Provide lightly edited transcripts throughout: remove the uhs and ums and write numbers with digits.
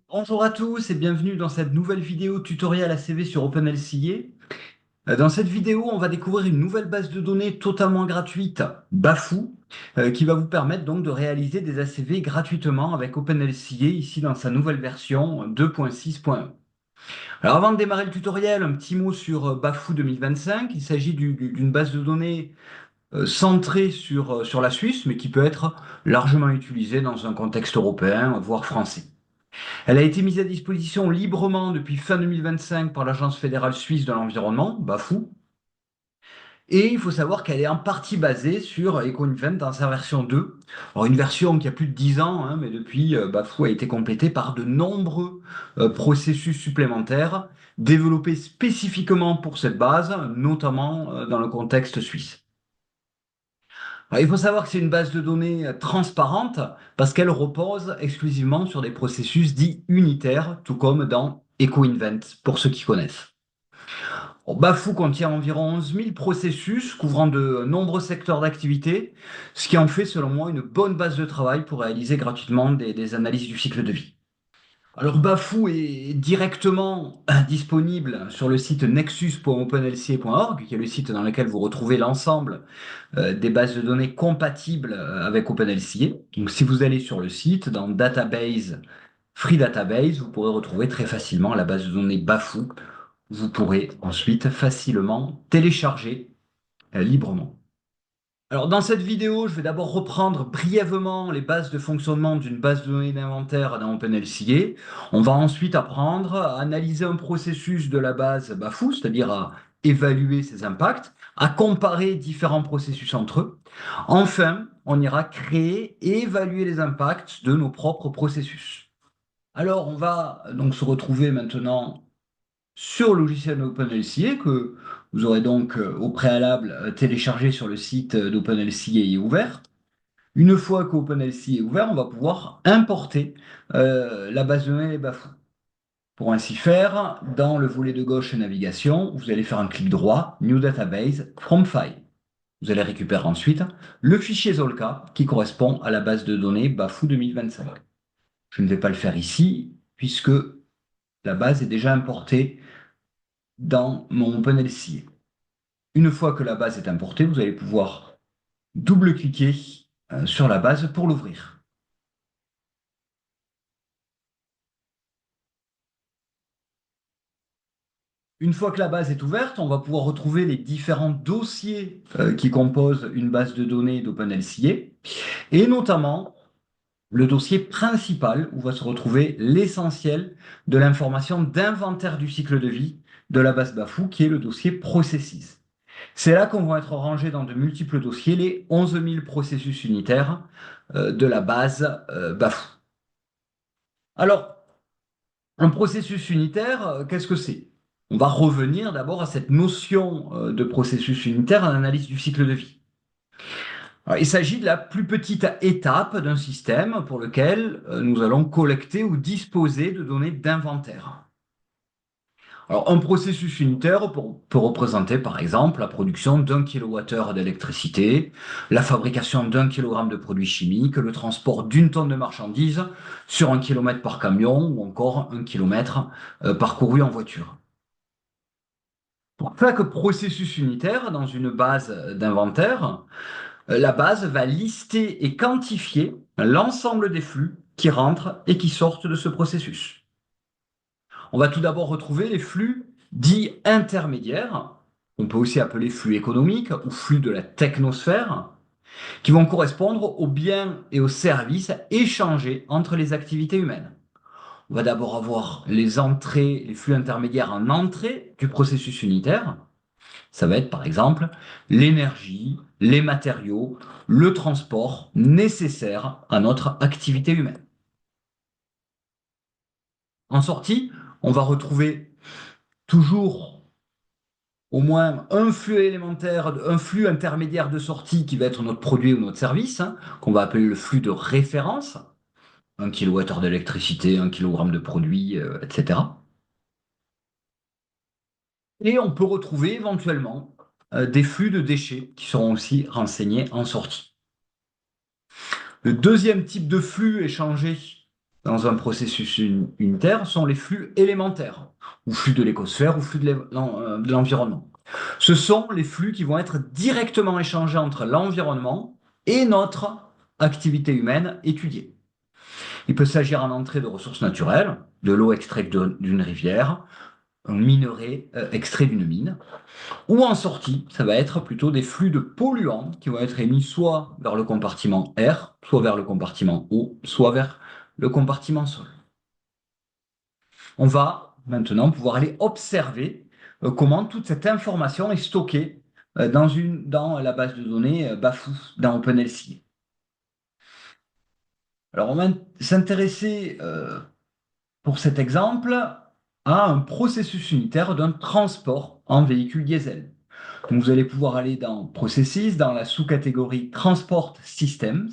Bonjour à tous et bienvenue dans cette nouvelle vidéo tutoriel ACV sur OpenLCA. Dans cette vidéo, on va découvrir une nouvelle base de données totalement gratuite, Bafou, qui va vous permettre donc de réaliser des ACV gratuitement avec OpenLCA ici dans sa nouvelle version 2.6.1. Alors avant de démarrer le tutoriel, un petit mot sur Bafou 2025. Il s'agit d'une base de données centrée sur la Suisse, mais qui peut être largement utilisée dans un contexte européen, voire français. Elle a été mise à disposition librement depuis fin 2025 par l'Agence fédérale suisse de l'environnement, Bafou, et il faut savoir qu'elle est en partie basée sur EcoInvent dans sa version 2. Alors une version qui a plus de 10 ans, hein, mais depuis, Bafou a été complétée par de nombreux processus supplémentaires développés spécifiquement pour cette base, notamment dans le contexte suisse. Alors, il faut savoir que c'est une base de données transparente parce qu'elle repose exclusivement sur des processus dits unitaires, tout comme dans EcoInvent, pour ceux qui connaissent. Bon, Bafou contient environ 11 000 processus couvrant de nombreux secteurs d'activité, ce qui en fait, selon moi, une bonne base de travail pour réaliser gratuitement des analyses du cycle de vie. Alors Bafou est directement disponible sur le site nexus.openlca.org, qui est le site dans lequel vous retrouvez l'ensemble des bases de données compatibles avec OpenLCA. Donc si vous allez sur le site, dans Database, Free Database, vous pourrez retrouver très facilement la base de données Bafou. Vous pourrez ensuite facilement télécharger librement. Alors dans cette vidéo, je vais d'abord reprendre brièvement les bases de fonctionnement d'une base de données d'inventaire dans OpenLCA. On va ensuite apprendre à analyser un processus de la base Bafou, c'est-à-dire à évaluer ses impacts, à comparer différents processus entre eux. Enfin, on ira créer et évaluer les impacts de nos propres processus. Alors, on va donc se retrouver maintenant sur le logiciel d'OpenLCA que vous aurez donc au préalable téléchargé sur le site d'OpenLCA et ouvert. Une fois qu'OpenLCA est ouvert, on va pouvoir importer la base de données Bafou. Pour ainsi faire, dans le volet de gauche navigation, vous allez faire un clic droit, New Database, From File. Vous allez récupérer ensuite le fichier Zolka qui correspond à la base de données Bafou 2025. Je ne vais pas le faire ici puisque la base est déjà importée dans mon OpenLCA. Une fois que la base est importée, vous allez pouvoir double-cliquer sur la base pour l'ouvrir. Une fois que la base est ouverte, on va pouvoir retrouver les différents dossiers qui composent une base de données d'OpenLCA et notamment le dossier principal où va se retrouver l'essentiel de l'information d'inventaire du cycle de vie de la base Bafou qui est le dossier Processes. C'est là qu'on va être rangés dans de multiples dossiers les 11 000 processus unitaires de la base Bafou. Alors, un processus unitaire, qu'est-ce que c'est? On va revenir d'abord à cette notion de processus unitaire en analyse du cycle de vie. Alors, il s'agit de la plus petite étape d'un système pour lequel nous allons collecter ou disposer de données d'inventaire. Alors, un processus unitaire peut représenter, par exemple, la production d'un kilowattheure d'électricité, la fabrication d'un kilogramme de produits chimiques, le transport d'une tonne de marchandises sur un kilomètre par camion ou encore un kilomètre parcouru en voiture. Pour chaque processus unitaire dans une base d'inventaire, la base va lister et quantifier l'ensemble des flux qui rentrent et qui sortent de ce processus. On va tout d'abord retrouver les flux dits intermédiaires, on peut aussi appeler flux économiques ou flux de la technosphère, qui vont correspondre aux biens et aux services échangés entre les activités humaines. On va d'abord avoir les entrées, les flux intermédiaires en entrée du processus unitaire. Ça va être par exemple l'énergie, les matériaux, le transport nécessaire à notre activité humaine. En sortie, on va retrouver toujours au moins un flux élémentaire, un flux intermédiaire de sortie qui va être notre produit ou notre service, hein, qu'on va appeler le flux de référence, 1 kWh d'électricité, 1 kg de produit, etc. Et on peut retrouver éventuellement des flux de déchets qui seront aussi renseignés en sortie. Le deuxième type de flux échangé dans un processus unitaire sont les flux élémentaires, ou flux de l'écosphère, ou flux de l'environnement. Ce sont les flux qui vont être directement échangés entre l'environnement et notre activité humaine étudiée. Il peut s'agir en entrée de ressources naturelles, de l'eau extraite d'une rivière, un minerai extrait d'une mine, ou en sortie, ça va être plutôt des flux de polluants qui vont être émis soit vers le compartiment air, soit vers le compartiment eau, soit vers le compartiment sol. On va maintenant pouvoir aller observer comment toute cette information est stockée dans la base de données Bafou, dans OpenLCA. Alors, on va s'intéresser pour cet exemple à un processus unitaire d'un transport en véhicule diesel. Donc, vous allez pouvoir aller dans Processes, dans la sous-catégorie Transport Systems,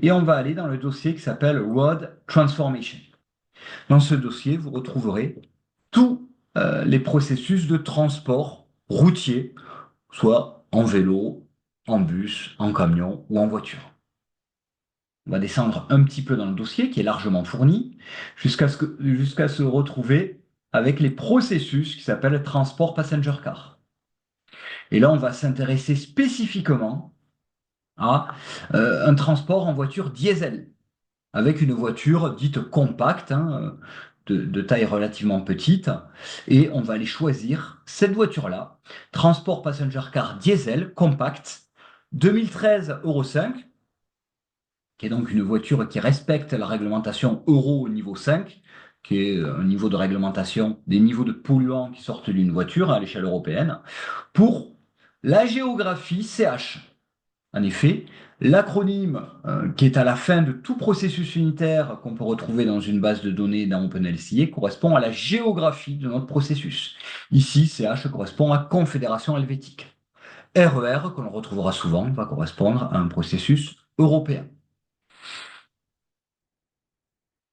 et on va aller dans le dossier qui s'appelle Road Transformation. Dans ce dossier, vous retrouverez tous les processus de transport routier, soit en vélo, en bus, en camion ou en voiture. On va descendre un petit peu dans le dossier qui est largement fourni jusqu'à se retrouver avec les processus qui s'appellent transport passenger car. Et là, on va s'intéresser spécifiquement à un transport en voiture diesel, avec une voiture dite compacte, hein, de taille relativement petite, et on va aller choisir cette voiture-là, transport passenger car diesel compact, 2013 Euro 5, qui est donc une voiture qui respecte la réglementation Euro au niveau 5, qui est un niveau de réglementation des niveaux de polluants qui sortent d'une voiture à l'échelle européenne, pour la géographie CH. En effet, l'acronyme qui est à la fin de tout processus unitaire qu'on peut retrouver dans une base de données dans OpenLCA correspond à la géographie de notre processus. Ici, CH correspond à Confédération helvétique. RER, que l'on retrouvera souvent, va correspondre à un processus européen.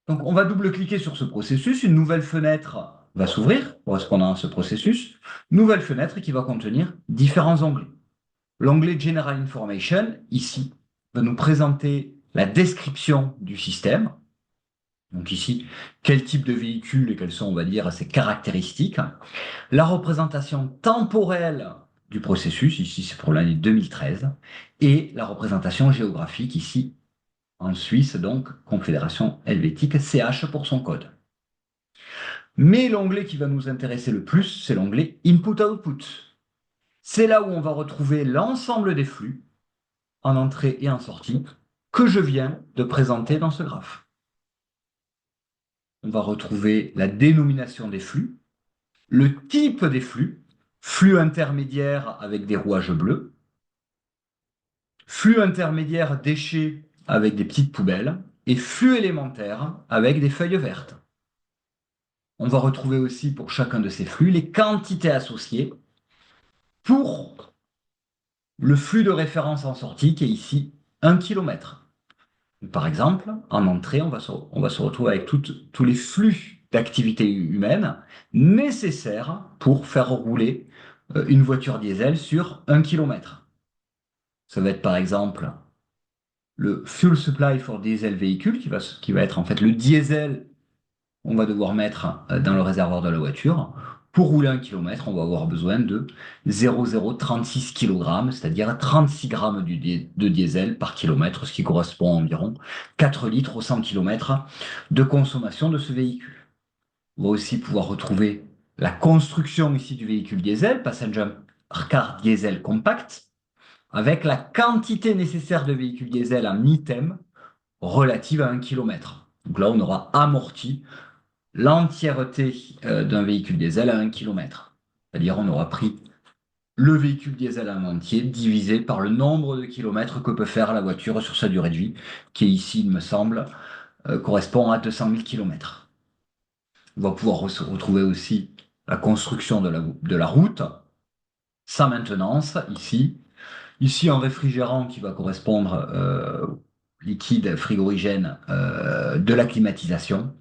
Donc, on va double-cliquer sur ce processus. Une nouvelle fenêtre va s'ouvrir correspondant à ce processus. Nouvelle fenêtre qui va contenir différents onglets. L'onglet General Information, ici, va nous présenter la description du système. Donc ici, quel type de véhicule et quelles sont, on va dire, ses caractéristiques. La représentation temporelle du processus, ici c'est pour l'année 2013, et la représentation géographique, ici en Suisse, donc Confédération helvétique, CH pour son code. Mais l'onglet qui va nous intéresser le plus, c'est l'onglet Input-Output. C'est là où on va retrouver l'ensemble des flux en entrée et en sortie que je viens de présenter dans ce graphe. On va retrouver la dénomination des flux, le type des flux, flux intermédiaire avec des rouages bleus, flux intermédiaire déchets avec des petites poubelles et flux élémentaire avec des feuilles vertes. On va retrouver aussi pour chacun de ces flux les quantités associées pour le flux de référence en sortie qui est ici 1 km. Par exemple, en entrée, on va se retrouver avec tous les flux d'activité humaine nécessaires pour faire rouler une voiture diesel sur 1 km. Ça va être par exemple le fuel supply for diesel véhicule qui va être en fait le diesel qu'on va devoir mettre dans le réservoir de la voiture. Pour rouler 1 km, on va avoir besoin de 0,036 kg, c'est-à-dire 36 grammes de diesel par kilomètre, ce qui correspond à environ 4 litres au 100 km de consommation de ce véhicule. On va aussi pouvoir retrouver la construction ici du véhicule diesel, passenger car diesel compact, avec la quantité nécessaire de véhicule diesel en item relative à 1 km. Donc là, on aura amorti l'entièreté d'un véhicule diesel à 1 km. C'est-à-dire on aura pris le véhicule diesel en entier divisé par le nombre de kilomètres que peut faire la voiture sur sa durée de vie, qui est ici, il me semble, correspond à 200 000 km. On va pouvoir retrouver aussi la construction de la route, sa maintenance, ici. Ici, un réfrigérant qui va correspondre liquide frigorigène de la climatisation.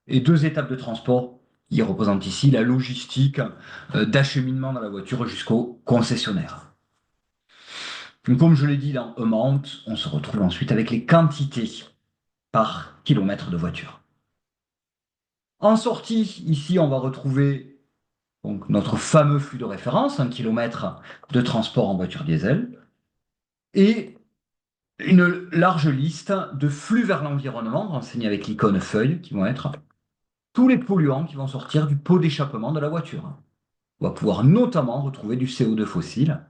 Et deux étapes de transport qui représentent ici la logistique d'acheminement dans la voiture jusqu'au concessionnaire. Donc, comme je l'ai dit dans Amount, on se retrouve ensuite avec les quantités par kilomètre de voiture. En sortie, ici, on va retrouver donc, notre fameux flux de référence, 1 km de transport en voiture diesel, et une large liste de flux vers l'environnement, renseignés avec l'icône feuille, qui vont être tous les polluants qui vont sortir du pot d'échappement de la voiture. On va pouvoir notamment retrouver du CO2 fossile,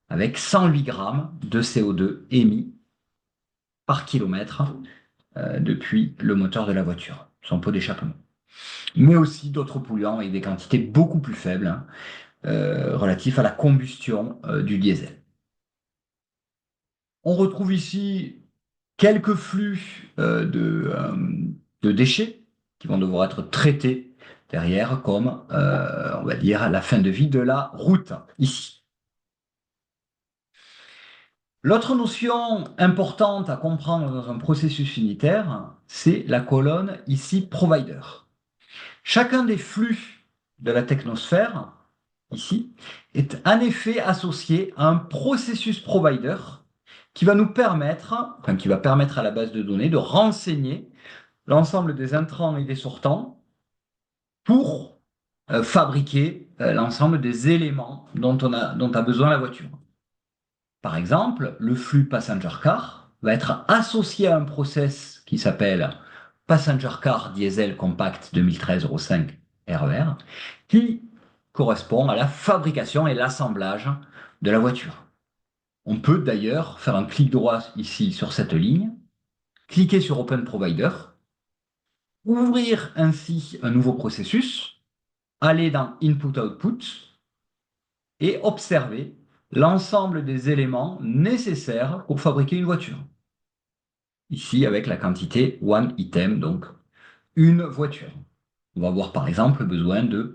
avec 108 grammes de CO2 émis par kilomètre depuis le moteur de la voiture, son pot d'échappement. Mais aussi d'autres polluants avec des quantités beaucoup plus faibles, relatifs à la combustion du diesel. On retrouve ici quelques flux de déchets qui vont devoir être traités derrière, comme, on va dire, la fin de vie de la route, ici. L'autre notion importante à comprendre dans un processus unitaire, c'est la colonne ici provider. Chacun des flux de la technosphère, ici, est en effet associé à un processus provider qui va nous permettre, enfin, qui va permettre à la base de données de renseigner l'ensemble des intrants et des sortants pour fabriquer l'ensemble des éléments dont a besoin la voiture. Par exemple, le flux passenger car va être associé à un process qui s'appelle Passenger Car Diesel Compact 2013-05 RER, qui correspond à la fabrication et l'assemblage de la voiture. On peut d'ailleurs faire un clic droit ici sur cette ligne, cliquer sur Open Provider, ouvrir ainsi un nouveau processus, aller dans Input-Output et observer l'ensemble des éléments nécessaires pour fabriquer une voiture. Ici, avec la quantité one item, donc une voiture. On va avoir par exemple besoin de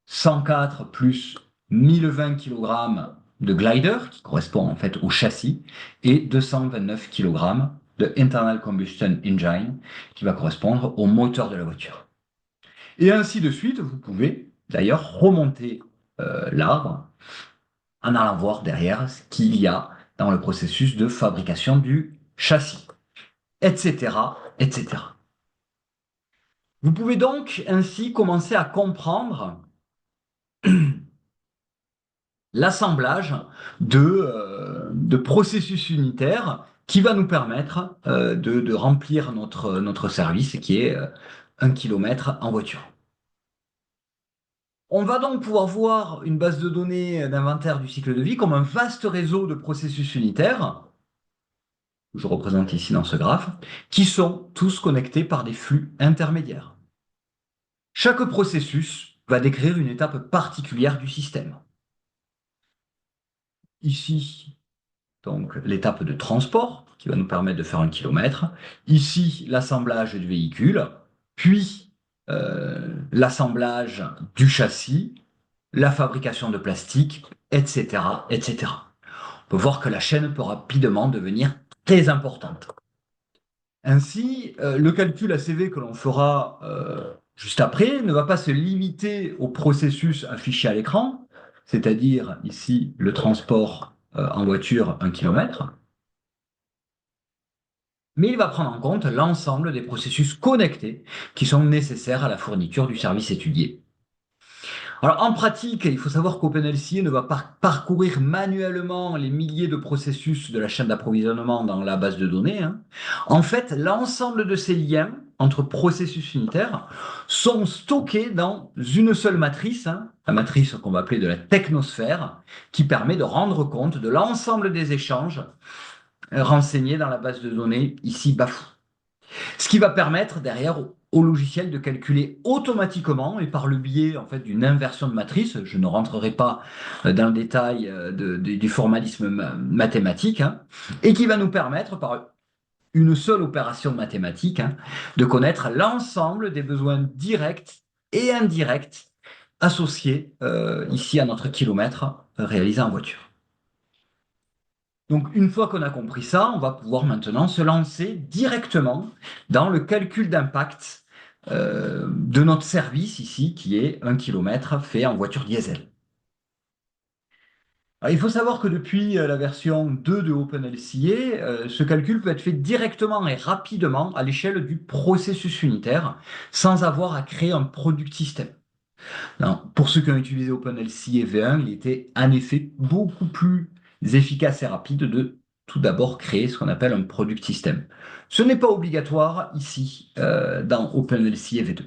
104 plus 1020 kg de glider, qui correspond en fait au châssis, et 229 kg de internal combustion engine, qui va correspondre au moteur de la voiture. Et ainsi de suite, vous pouvez d'ailleurs remonter l'arbre en allant voir derrière ce qu'il y a dans le processus de fabrication du châssis, etc., etc. Vous pouvez donc ainsi commencer à comprendre l'assemblage de processus unitaires qui va nous permettre de remplir notre service qui est 1 km en voiture. On va donc pouvoir voir une base de données d'inventaire du cycle de vie comme un vaste réseau de processus unitaires, que je représente ici dans ce graphe, qui sont tous connectés par des flux intermédiaires. Chaque processus va décrire une étape particulière du système. Ici, donc l'étape de transport qui va nous permettre de faire 1 km. Ici, l'assemblage du véhicule, puis l'assemblage du châssis, la fabrication de plastique, etc., etc. On peut voir que la chaîne peut rapidement devenir très importante. Ainsi, le calcul ACV que l'on fera juste après ne va pas se limiter au processus affiché à l'écran, c'est-à-dire ici le transport en voiture 1 km, mais il va prendre en compte l'ensemble des processus connectés qui sont nécessaires à la fourniture du service étudié. Alors en pratique, il faut savoir qu'OpenLCA ne va pas parcourir manuellement les milliers de processus de la chaîne d'approvisionnement dans la base de données. En fait, l'ensemble de ces liens entre processus unitaires sont stockés dans une seule matrice, la matrice qu'on va appeler de la technosphère, qui permet de rendre compte de l'ensemble des échanges renseignés dans la base de données ici BAFU. Ce qui va permettre derrière au logiciel de calculer automatiquement et par le biais en fait d'une inversion de matrice, je ne rentrerai pas dans le détail du formalisme mathématique, et qui va nous permettre par une seule opération mathématique de connaître l'ensemble des besoins directs et indirects associés ici à notre kilomètre réalisé en voiture. Donc, une fois qu'on a compris ça, on va pouvoir maintenant se lancer directement dans le calcul d'impact de notre service ici, qui est 1 km fait en voiture diesel. Alors, il faut savoir que depuis la version 2 de OpenLCA, ce calcul peut être fait directement et rapidement à l'échelle du processus unitaire, sans avoir à créer un product system. Non, pour ceux qui ont utilisé OpenLCA V1, il était en effet beaucoup plus efficace et rapide de tout d'abord créer ce qu'on appelle un product system. Ce n'est pas obligatoire ici dans OpenLCA V2.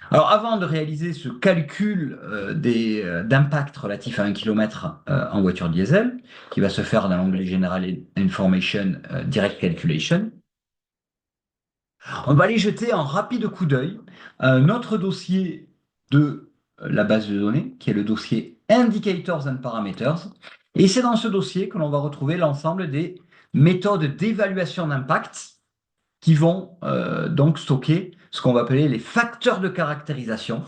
Alors avant de réaliser ce calcul d'impact relatif à 1 km en voiture diesel, qui va se faire dans l'onglet General Information Direct Calculation, on va aller jeter un rapide coup d'œil à un autre dossier de la base de données, qui est le dossier Indicators and Parameters. Et c'est dans ce dossier que l'on va retrouver l'ensemble des méthodes d'évaluation d'impact qui vont donc stocker ce qu'on va appeler les facteurs de caractérisation.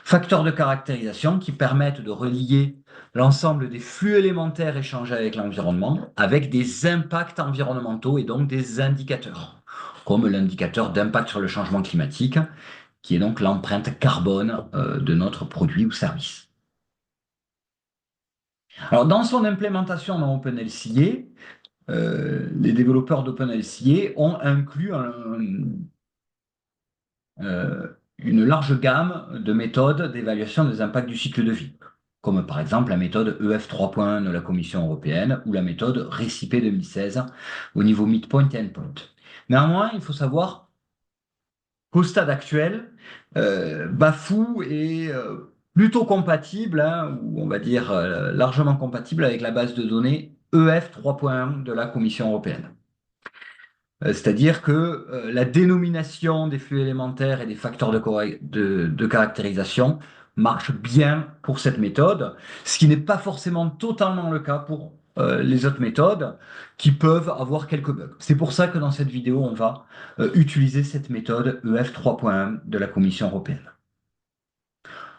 Facteurs de caractérisation qui permettent de relier l'ensemble des flux élémentaires échangés avec l'environnement avec des impacts environnementaux et donc des indicateurs, comme l'indicateur d'impact sur le changement climatique, qui est donc l'empreinte carbone de notre produit ou service. Alors, dans son implémentation dans OpenLCA, les développeurs d'OpenLCA ont inclus une large gamme de méthodes d'évaluation des impacts du cycle de vie, comme par exemple la méthode EF 3.1 de la Commission européenne ou la méthode RECIPE 2016 au niveau midpoint et endpoint. Néanmoins, il faut savoir qu'au stade actuel, Bafou est plutôt compatible, hein, ou on va dire largement compatible avec la base de données EF 3.1 de la Commission européenne. C'est-à-dire que la dénomination des flux élémentaires et des facteurs de caractérisation marche bien pour cette méthode, ce qui n'est pas forcément totalement le cas pour les autres méthodes qui peuvent avoir quelques bugs. C'est pour ça que dans cette vidéo, on va utiliser cette méthode EF 3.1 de la Commission européenne.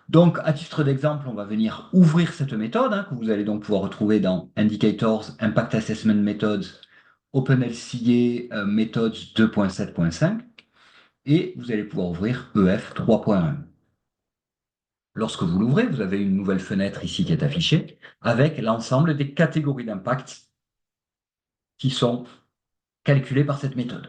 Donc, à titre d'exemple, on va venir ouvrir cette méthode, hein, que vous allez donc pouvoir retrouver dans Indicators, Impact Assessment Methods, OpenLCA Methods 2.7.5, et vous allez pouvoir ouvrir EF 3.1. Lorsque vous l'ouvrez, vous avez une nouvelle fenêtre ici qui est affichée, avec l'ensemble des catégories d'impact qui sont calculées par cette méthode.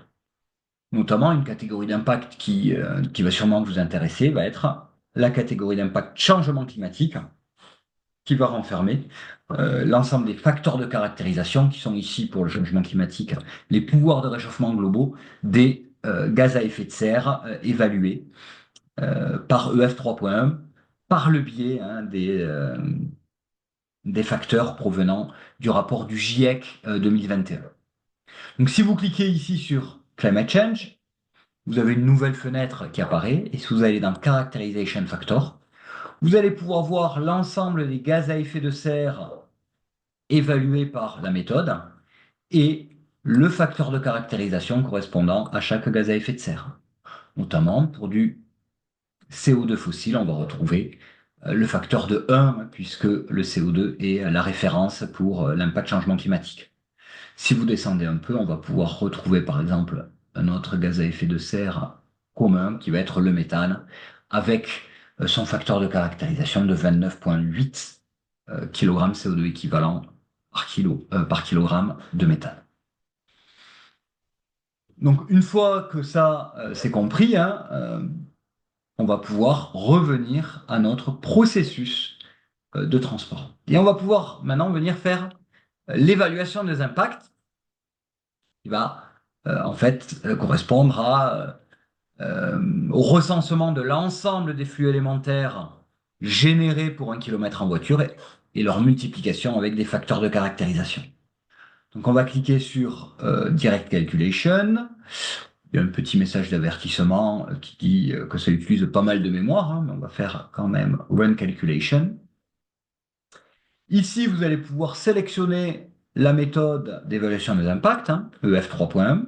Notamment, une catégorie d'impact qui va sûrement vous intéresser va être la catégorie d'impact changement climatique, qui va renfermer l'ensemble des facteurs de caractérisation qui sont ici pour le changement climatique, les pouvoirs de réchauffement globaux des gaz à effet de serre évalués par EF 3.1 par le biais des facteurs provenant du rapport du GIEC 2021. Donc si vous cliquez ici sur Climate Change, vous avez une nouvelle fenêtre qui apparaît et si vous allez dans Characterization Factor, vous allez pouvoir voir l'ensemble des gaz à effet de serre évalués par la méthode et le facteur de caractérisation correspondant à chaque gaz à effet de serre. Notamment pour du CO2 fossile, on va retrouver le facteur de 1, puisque le CO2 est la référence pour l'impact changement climatique. Si vous descendez un peu, on va pouvoir retrouver par exemple un autre gaz à effet de serre commun qui va être le méthane, avec son facteur de caractérisation de 29,8 kg CO2 équivalent par kilogramme de méthane. Donc une fois que ça c'est compris, hein, on va pouvoir revenir à notre processus de transport. Et on va pouvoir maintenant venir faire l'évaluation des impacts qui va en fait correspondre au recensement de l'ensemble des flux élémentaires générés pour 1 km en voiture et leur multiplication avec des facteurs de caractérisation. Donc on va cliquer sur Direct Calculation. Il y a un petit message d'avertissement qui dit que ça utilise pas mal de mémoire, hein, mais on va faire quand même Run Calculation. Ici, vous allez pouvoir sélectionner la méthode d'évaluation des impacts, hein, EF 3.1.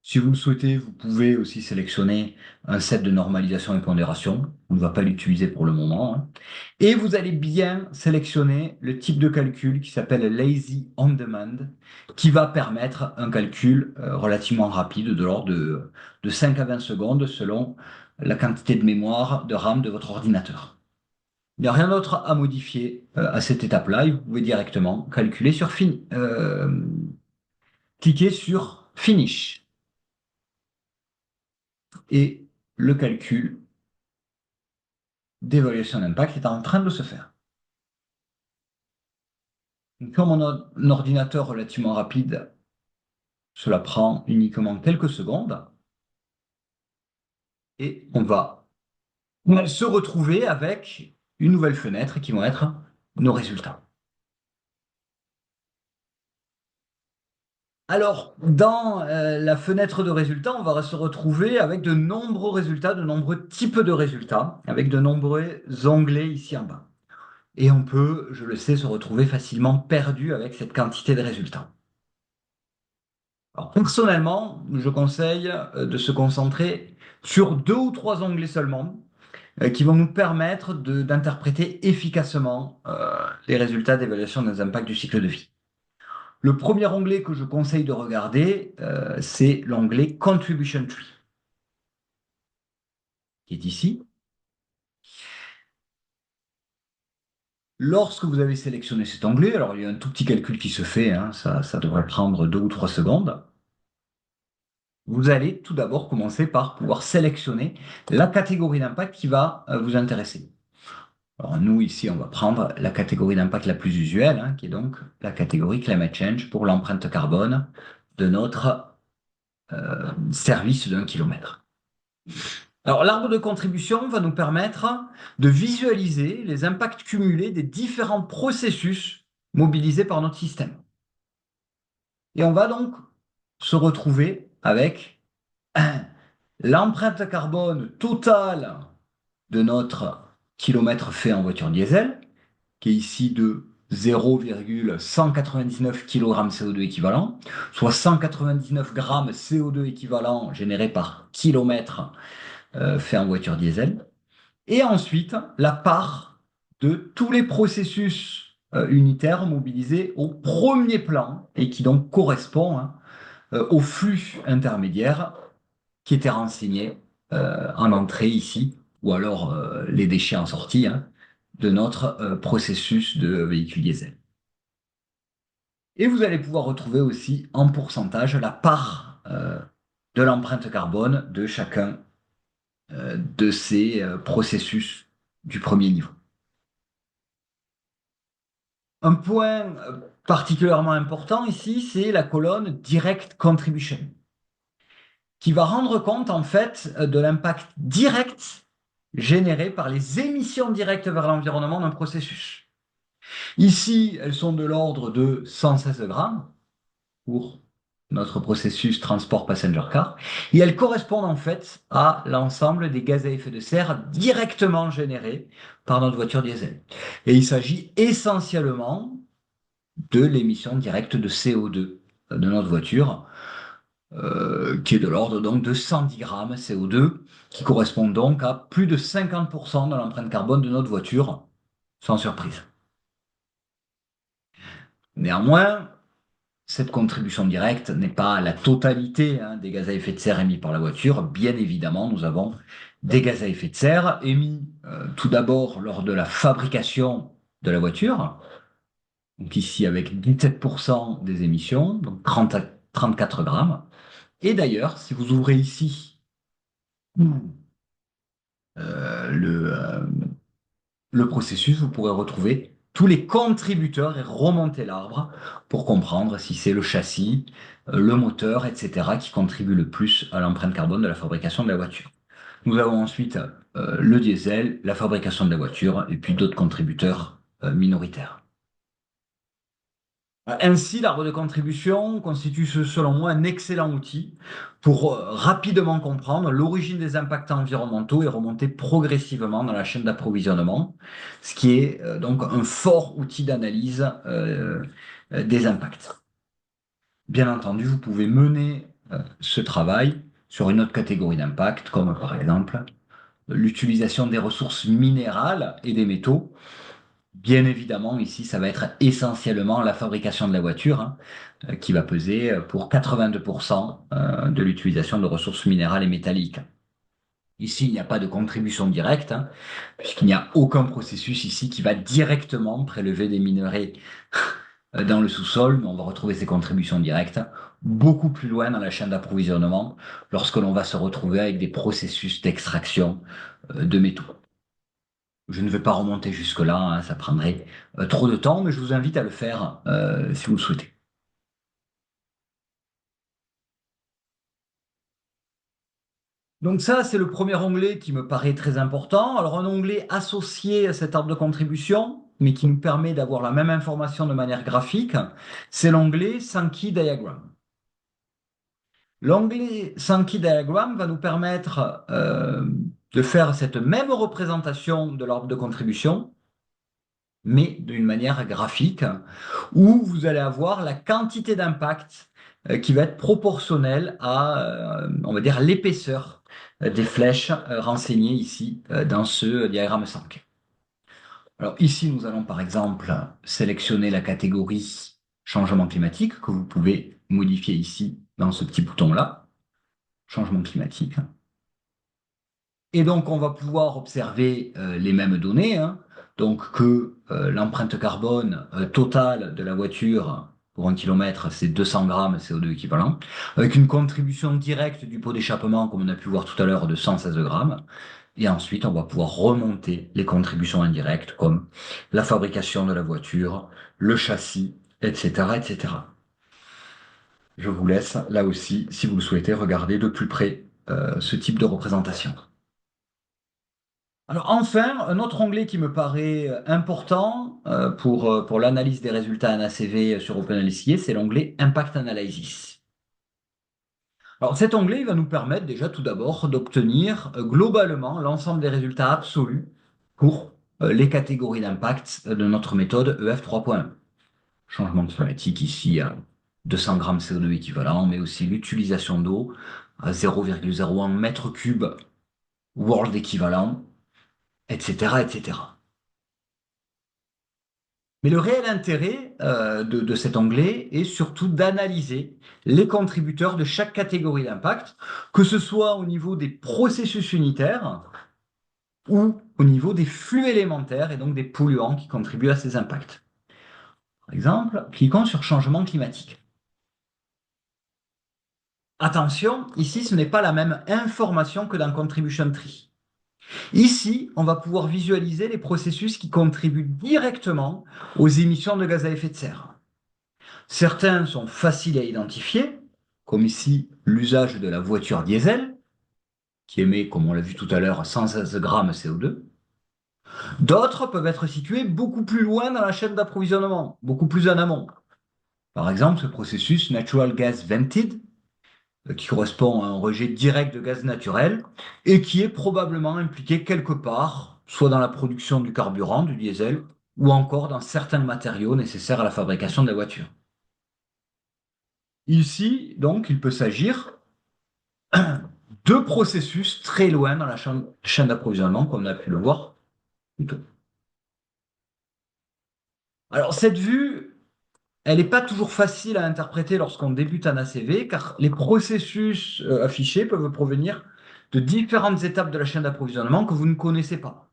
Si vous le souhaitez, vous pouvez aussi sélectionner un set de normalisation et pondération. On ne va pas l'utiliser pour le moment, hein. Et vous allez bien sélectionner le type de calcul qui s'appelle Lazy On Demand, qui va permettre un calcul relativement rapide de l'ordre de 5 à 20 secondes selon la quantité de mémoire de RAM de votre ordinateur. Il n'y a rien d'autre à modifier à cette étape-là et vous pouvez directement calculer sur cliquer sur Finish et le calcul d'évaluation d'impact est en train de se faire. Comme on a un ordinateur relativement rapide, cela prend uniquement quelques secondes et on va se retrouver avec une nouvelle fenêtre qui vont être nos résultats. Alors, dans la fenêtre de résultats, on va se retrouver avec de nombreux résultats, de nombreux types de résultats, avec de nombreux onglets ici en bas. Et on peut, je le sais, se retrouver facilement perdu avec cette quantité de résultats. Alors, personnellement, je conseille de se concentrer sur deux ou trois onglets seulement qui vont nous permettre d'interpréter efficacement les résultats d'évaluation des impacts du cycle de vie. Le premier onglet que je conseille de regarder, c'est l'onglet Contribution Tree, qui est ici. Lorsque vous avez sélectionné cet onglet, alors il y a un tout petit calcul qui se fait, hein, ça devrait prendre 2 ou 3 secondes. Vous allez tout d'abord commencer par pouvoir sélectionner la catégorie d'impact qui va vous intéresser. Alors nous, ici, on va prendre la catégorie d'impact la plus usuelle, hein, qui est donc la catégorie Climate Change pour l'empreinte carbone de notre service d'1 kilomètre. Alors, l'arbre de contribution va nous permettre de visualiser les impacts cumulés des différents processus mobilisés par notre système. Et on va donc se retrouver avec l'empreinte carbone totale de notre kilomètre fait en voiture diesel, qui est ici de 0,199 kg CO2 équivalent, soit 199 grammes CO2 équivalent générés par kilomètre fait en voiture diesel. Et ensuite, la part de tous les processus unitaires mobilisés au premier plan et qui donc correspond au flux intermédiaire qui était renseigné en entrée ici, ou alors les déchets en sortie de notre processus de véhicule diesel. Et vous allez pouvoir retrouver aussi en pourcentage la part de l'empreinte carbone de chacun de ces processus du premier niveau. Un point particulièrement important ici, c'est la colonne Direct Contribution, qui va rendre compte en fait de l'impact direct généré par les émissions directes vers l'environnement d'un processus. Ici, elles sont de l'ordre de 116 grammes pour notre processus transport passenger car, et elles correspondent en fait à l'ensemble des gaz à effet de serre directement générés par notre voiture diesel. Et il s'agit essentiellement de l'émission directe de CO2 de notre voiture, qui est de l'ordre donc de 110 grammes CO2, qui correspond donc à plus de 50% de l'empreinte carbone de notre voiture, sans surprise. Néanmoins, cette contribution directe n'est pas la totalité des gaz à effet de serre émis par la voiture. Bien évidemment, nous avons des gaz à effet de serre émis tout d'abord lors de la fabrication de la voiture, donc ici avec 17% des émissions, donc 30 à 34 grammes. Et d'ailleurs, si vous ouvrez ici euh, le, euh, le processus, vous pourrez retrouver tous les contributeurs et remonter l'arbre pour comprendre si c'est le châssis, le moteur, etc., qui contribuent le plus à l'empreinte carbone de la fabrication de la voiture. Nous avons ensuite le diesel, la fabrication de la voiture et puis d'autres contributeurs minoritaires. Ainsi, l'arbre de contribution constitue, selon moi, un excellent outil pour rapidement comprendre l'origine des impacts environnementaux et remonter progressivement dans la chaîne d'approvisionnement, ce qui est donc un fort outil d'analyse des impacts. Bien entendu, vous pouvez mener ce travail sur une autre catégorie d'impact, comme par exemple l'utilisation des ressources minérales et des métaux. Bien évidemment, ici, ça va être essentiellement la fabrication de la voiture qui va peser pour 82% de l'utilisation de ressources minérales et métalliques. Ici, il n'y a pas de contribution directe, hein, puisqu'il n'y a aucun processus ici qui va directement prélever des minerais dans le sous-sol, mais on va retrouver ces contributions directes beaucoup plus loin dans la chaîne d'approvisionnement lorsque l'on va se retrouver avec des processus d'extraction de métaux. Je ne vais pas remonter jusque-là, hein, ça prendrait trop de temps, mais je vous invite à le faire si vous le souhaitez. Donc ça, c'est le premier onglet qui me paraît très important. Alors un onglet associé à cet arbre de contribution, mais qui nous permet d'avoir la même information de manière graphique, c'est l'onglet Sankey Diagram. L'onglet Sankey Diagram va nous permettre de faire cette même représentation de l'arbre de contribution, mais d'une manière graphique, où vous allez avoir la quantité d'impact qui va être proportionnelle à, on va dire, l'épaisseur des flèches renseignées ici dans ce diagramme 5. Alors ici, nous allons par exemple sélectionner la catégorie changement climatique que vous pouvez modifier ici dans ce petit bouton-là, changement climatique. Et donc, on va pouvoir observer les mêmes données, hein. Donc que l'empreinte carbone totale de la voiture pour un kilomètre, c'est 200 grammes CO2 équivalent, avec une contribution directe du pot d'échappement, comme on a pu voir tout à l'heure, de 116 grammes. Et ensuite, on va pouvoir remonter les contributions indirectes, comme la fabrication de la voiture, le châssis, etc., etc. Je vous laisse, là aussi, si vous le souhaitez, regarder de plus près ce type de représentation. Alors enfin, un autre onglet qui me paraît important pour l'analyse des résultats en ACV sur OpenLCA, c'est l'onglet Impact Analysis. Alors cet onglet il va nous permettre déjà tout d'abord d'obtenir globalement l'ensemble des résultats absolus pour les catégories d'impact de notre méthode EF 3.1. Changement climatique ici à 200 grammes CO2 équivalent, mais aussi l'utilisation d'eau à 0,01 mètre cube world équivalent, etc., etc. Mais le réel intérêt de cet onglet est surtout d'analyser les contributeurs de chaque catégorie d'impact, que ce soit au niveau des processus unitaires ou au niveau des flux élémentaires et donc des polluants qui contribuent à ces impacts. Par exemple, cliquons sur changement climatique. Attention, ici ce n'est pas la même information que dans Contribution Tree. Ici, on va pouvoir visualiser les processus qui contribuent directement aux émissions de gaz à effet de serre. Certains sont faciles à identifier, comme ici l'usage de la voiture diesel, qui émet, comme on l'a vu tout à l'heure, 116 grammes CO2. D'autres peuvent être situés beaucoup plus loin dans la chaîne d'approvisionnement, beaucoup plus en amont. Par exemple, ce processus Natural Gas Vented, qui correspond à un rejet direct de gaz naturel et qui est probablement impliqué quelque part, soit dans la production du carburant, du diesel, ou encore dans certains matériaux nécessaires à la fabrication de la voiture. Ici, donc, il peut s'agir deux processus très loin dans la chaîne d'approvisionnement, comme on a pu le voir plus tôt. Alors, cette vue, elle n'est pas toujours facile à interpréter lorsqu'on débute un ACV, car les processus affichés peuvent provenir de différentes étapes de la chaîne d'approvisionnement que vous ne connaissez pas.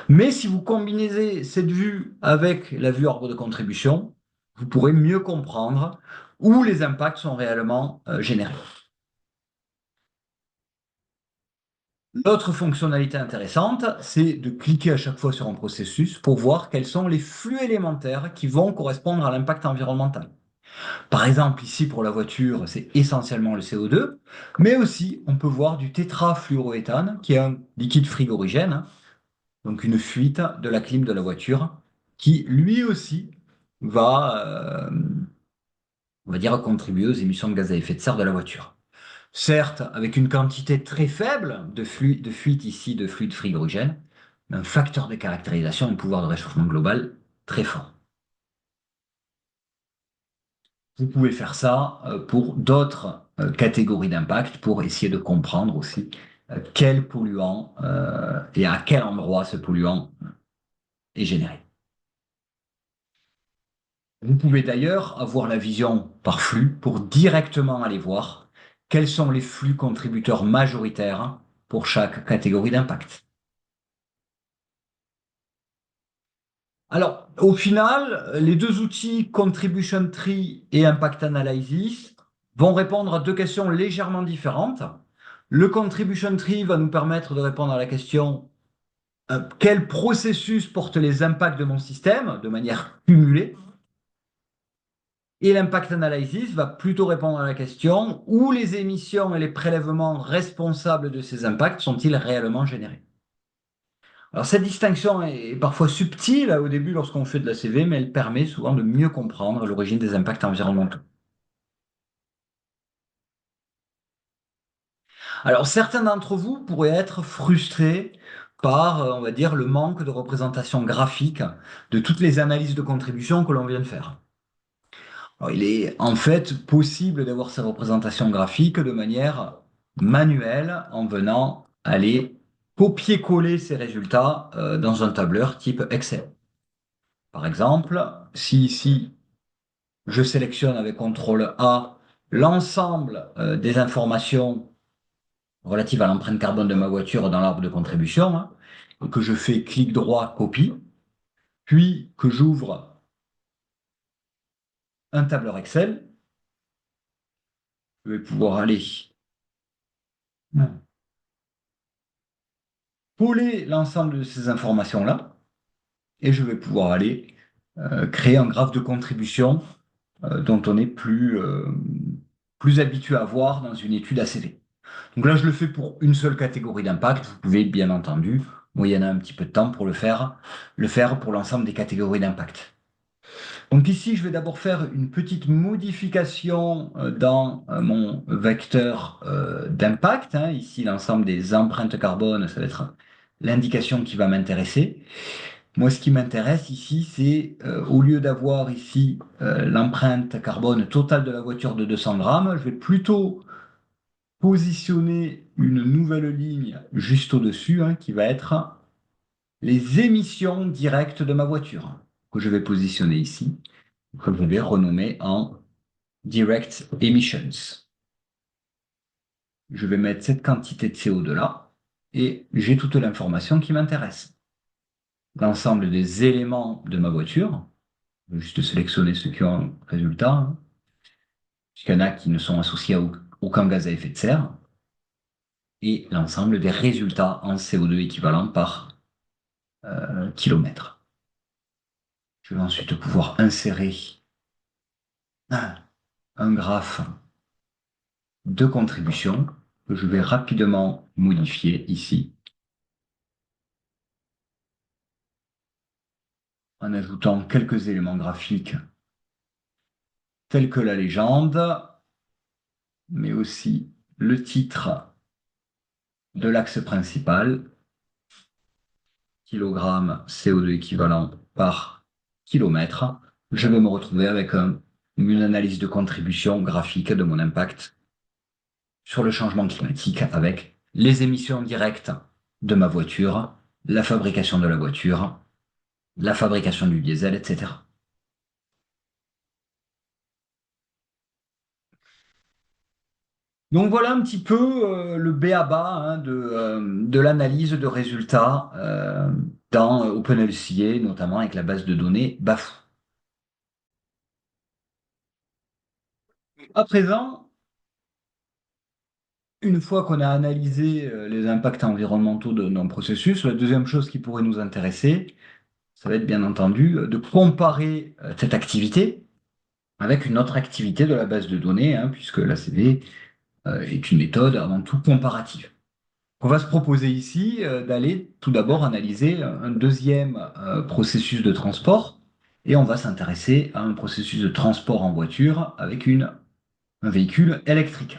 Mais si vous combinez cette vue avec la vue arbre de contribution, vous pourrez mieux comprendre où les impacts sont réellement générés. L'autre fonctionnalité intéressante, c'est de cliquer à chaque fois sur un processus pour voir quels sont les flux élémentaires qui vont correspondre à l'impact environnemental. Par exemple, ici pour la voiture, c'est essentiellement le CO2, mais aussi on peut voir du tétrafluoroéthane, qui est un liquide frigorigène, hein, donc une fuite de la clim de la voiture, qui lui aussi va, on va dire, contribuer aux émissions de gaz à effet de serre de la voiture. Certes, avec une quantité très faible de fuite ici de fluide frigorigène, mais un facteur de caractérisation et un pouvoir de réchauffement global très fort. Vous pouvez faire ça pour d'autres catégories d'impact pour essayer de comprendre aussi quel polluant et à quel endroit ce polluant est généré. Vous pouvez d'ailleurs avoir la vision par flux pour directement aller voir quels sont les flux contributeurs majoritaires pour chaque catégorie d'impact. Alors, au final, les deux outils Contribution Tree et Impact Analysis vont répondre à deux questions légèrement différentes. Le Contribution Tree va nous permettre de répondre à la question quel processus porte les impacts de mon système de manière cumulée? Et l'impact analysis va plutôt répondre à la question où les émissions et les prélèvements responsables de ces impacts sont-ils réellement générés? Alors cette distinction est parfois subtile au début lorsqu'on fait de la CV, mais elle permet souvent de mieux comprendre l'origine des impacts environnementaux. Alors certains d'entre vous pourraient être frustrés par, on va dire, le manque de représentation graphique de toutes les analyses de contribution que l'on vient de faire. Alors, il est en fait possible d'avoir ces représentations graphiques de manière manuelle en venant aller copier-coller ces résultats dans un tableur type Excel. Par exemple, si ici je sélectionne avec CTRL A l'ensemble des informations relatives à l'empreinte carbone de ma voiture dans l'arbre de contribution, hein, et que je fais clic droit, copie, puis que j'ouvre un tableur Excel, je vais pouvoir aller coller l'ensemble de ces informations-là et je vais pouvoir aller créer un graphe de contribution dont on est plus habitué à voir dans une étude ACV. Donc là, je le fais pour une seule catégorie d'impact. Vous pouvez, bien entendu, moyennant un petit peu de temps pour le faire pour l'ensemble des catégories d'impact. Donc ici, je vais d'abord faire une petite modification dans mon vecteur d'impact, hein. Ici, l'ensemble des empreintes carbone, ça va être l'indication qui va m'intéresser. Moi, ce qui m'intéresse ici, c'est au lieu d'avoir ici l'empreinte carbone totale de la voiture de 200 grammes, je vais plutôt positionner une nouvelle ligne juste au-dessus, hein, qui va être les émissions directes de ma voiture, que je vais positionner ici, que je vais renommer en Direct Emissions. Je vais mettre cette quantité de CO2 là, et j'ai toute l'information qui m'intéresse. L'ensemble des éléments de ma voiture, je vais juste sélectionner ceux qui ont un résultat, hein, puisqu'il y en a qui ne sont associés à aucun gaz à effet de serre, et l'ensemble des résultats en CO2 équivalent par kilomètre. Je vais ensuite pouvoir insérer un graphe de contribution que je vais rapidement modifier ici en ajoutant quelques éléments graphiques tels que la légende, mais aussi le titre de l'axe principal, kilogramme CO2 équivalent par kilomètre. Je vais me retrouver avec une analyse de contribution graphique de mon impact sur le changement climatique avec les émissions directes de ma voiture, la fabrication de la voiture, la fabrication du diesel, etc. Donc voilà un petit peu le b.a.-ba, hein, de l'analyse de résultats dans OpenLCA, notamment avec la base de données BAFU. À présent, une fois qu'on a analysé les impacts environnementaux d'un processus, la deuxième chose qui pourrait nous intéresser, ça va être bien entendu de comparer cette activité avec une autre activité de la base de données, hein, puisque l'ACV est une méthode avant tout comparative. On va se proposer ici d'aller tout d'abord analyser un deuxième processus de transport et on va s'intéresser à un processus de transport en voiture avec un véhicule électrique.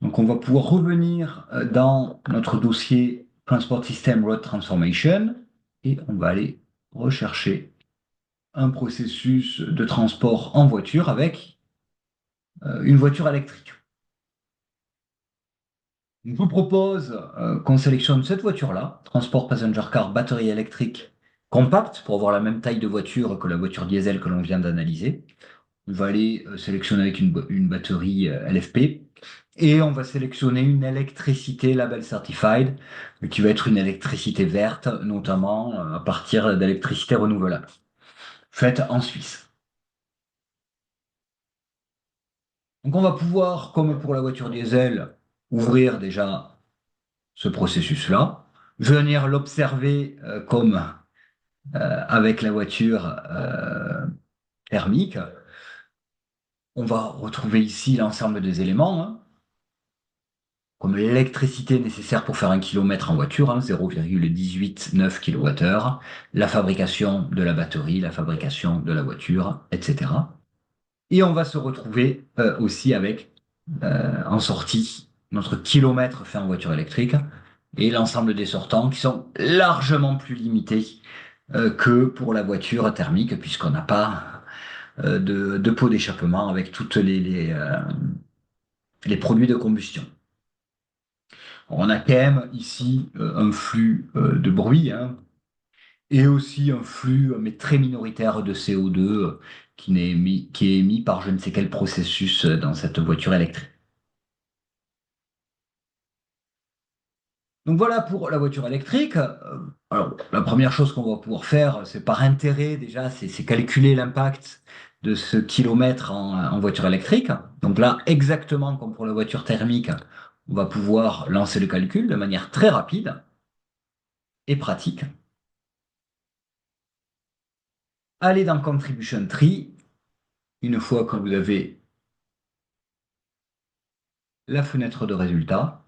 Donc on va pouvoir revenir dans notre dossier Transport System Road Transformation et on va aller rechercher un processus de transport en voiture avec une voiture électrique. Je vous propose qu'on sélectionne cette voiture-là, Transport Passenger Car batterie électrique compacte, pour avoir la même taille de voiture que la voiture diesel que l'on vient d'analyser. On va aller sélectionner avec une batterie LFP. Et on va sélectionner une électricité label certified, qui va être une électricité verte, notamment à partir d'électricité renouvelable, faite en Suisse. Donc on va pouvoir, comme pour la voiture diesel, ouvrir déjà ce processus-là, venir l'observer comme avec la voiture thermique. On va retrouver ici l'ensemble des éléments, hein, comme l'électricité nécessaire pour faire un kilomètre en voiture, hein, 0,189 kWh, la fabrication de la batterie, la fabrication de la voiture, etc. Et on va se retrouver aussi avec, en sortie, notre kilomètre fait en voiture électrique et l'ensemble des sortants qui sont largement plus limités que pour la voiture thermique, puisqu'on n'a pas de pot d'échappement avec toutes les produits de combustion. On a quand même ici un flux de bruit, hein, et aussi un flux, mais très minoritaire de CO2 qui est émis par je ne sais quel processus dans cette voiture électrique. Donc voilà pour la voiture électrique. Alors, la première chose qu'on va pouvoir faire, c'est par intérêt déjà, c'est calculer l'impact de ce kilomètre en voiture électrique. Donc là, exactement comme pour la voiture thermique, on va pouvoir lancer le calcul de manière très rapide et pratique. Allez dans Contribution Tree. Une fois que vous avez la fenêtre de résultat,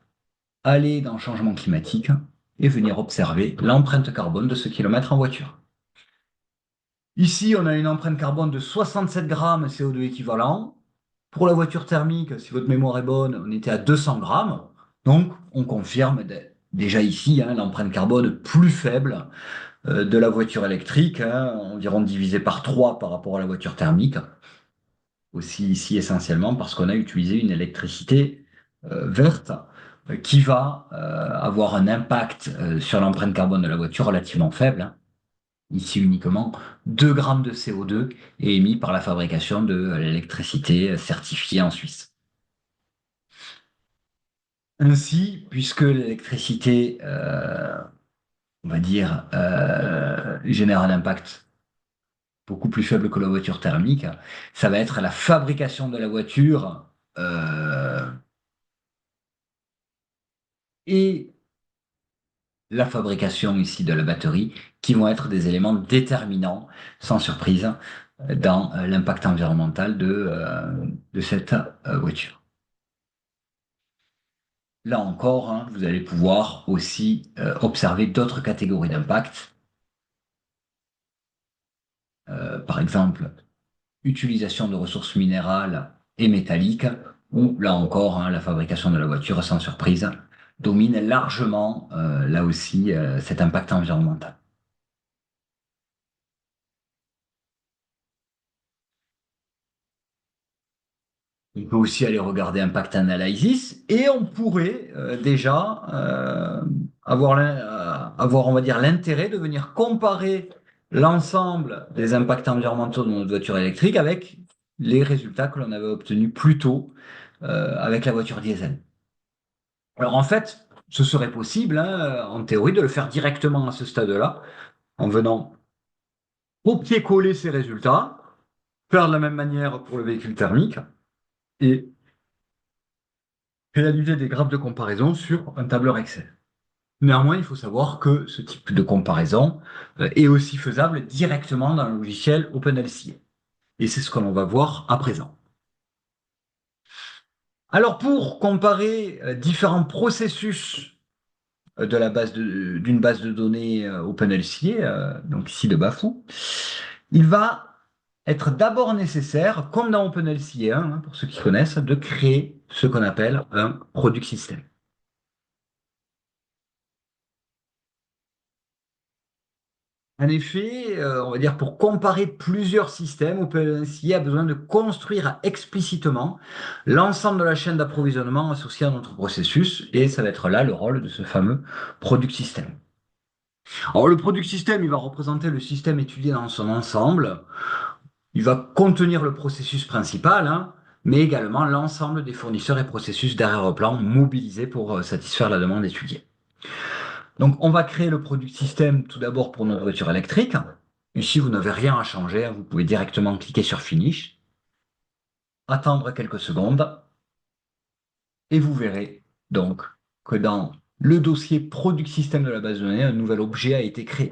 allez dans Changement climatique et venir observer l'empreinte carbone de ce kilomètre en voiture. Ici, on a une empreinte carbone de 67 grammes CO2 équivalent. Pour la voiture thermique, si votre mémoire est bonne, on était à 200 grammes. Donc, on confirme déjà ici hein, l'empreinte carbone plus faible de la voiture électrique, hein, environ divisé par 3 par rapport à la voiture thermique. Aussi ici essentiellement parce qu'on a utilisé une électricité verte qui va avoir un impact sur l'empreinte carbone de la voiture relativement faible, hein. Ici uniquement 2 grammes de CO2 est émis par la fabrication de l'électricité certifiée en Suisse. Ainsi, puisque l'électricité, on va dire, génère un impact beaucoup plus faible que la voiture thermique, ça va être la fabrication de la voiture et la fabrication ici de la batterie qui vont être des éléments déterminants, sans surprise, dans l'impact environnemental de cette voiture. Là encore, hein, vous allez pouvoir aussi observer d'autres catégories d'impact. Par exemple, utilisation de ressources minérales et métalliques, où là encore, hein, la fabrication de la voiture, sans surprise, domine largement, là aussi, cet impact environnemental. On peut aussi aller regarder Impact Analysis et on pourrait déjà avoir, on va dire, l'intérêt de venir comparer l'ensemble des impacts environnementaux de notre voiture électrique avec les résultats que l'on avait obtenus plus tôt avec la voiture diesel. Alors en fait, ce serait possible, hein, en théorie, de le faire directement à ce stade-là, en venant copier-coller ces résultats, faire de la même manière pour le véhicule thermique et réaliser des graphes de comparaison sur un tableur Excel. Néanmoins, il faut savoir que ce type de comparaison est aussi faisable directement dans le logiciel OpenLCA. Et c'est ce que l'on va voir à présent. Alors, pour comparer différents processus d'une base de données OpenLCA, donc ici de Bafou, il va être d'abord nécessaire, comme dans OpenLCA 1, hein, pour ceux qui connaissent, de créer ce qu'on appelle un product system. En effet, on va dire pour comparer plusieurs systèmes, OpenAI a besoin de construire explicitement l'ensemble de la chaîne d'approvisionnement associée à notre processus, et ça va être là le rôle de ce fameux product system. Alors le product system, il va représenter le système étudié dans son ensemble. Il va contenir le processus principal, hein, mais également l'ensemble des fournisseurs et processus d'arrière-plan mobilisés pour satisfaire la demande étudiée. Donc, on va créer le product system tout d'abord pour notre voiture électrique. Ici, vous n'avez rien à changer, vous pouvez directement cliquer sur Finish, attendre quelques secondes, et vous verrez donc que dans le dossier product system de la base de données, un nouvel objet a été créé,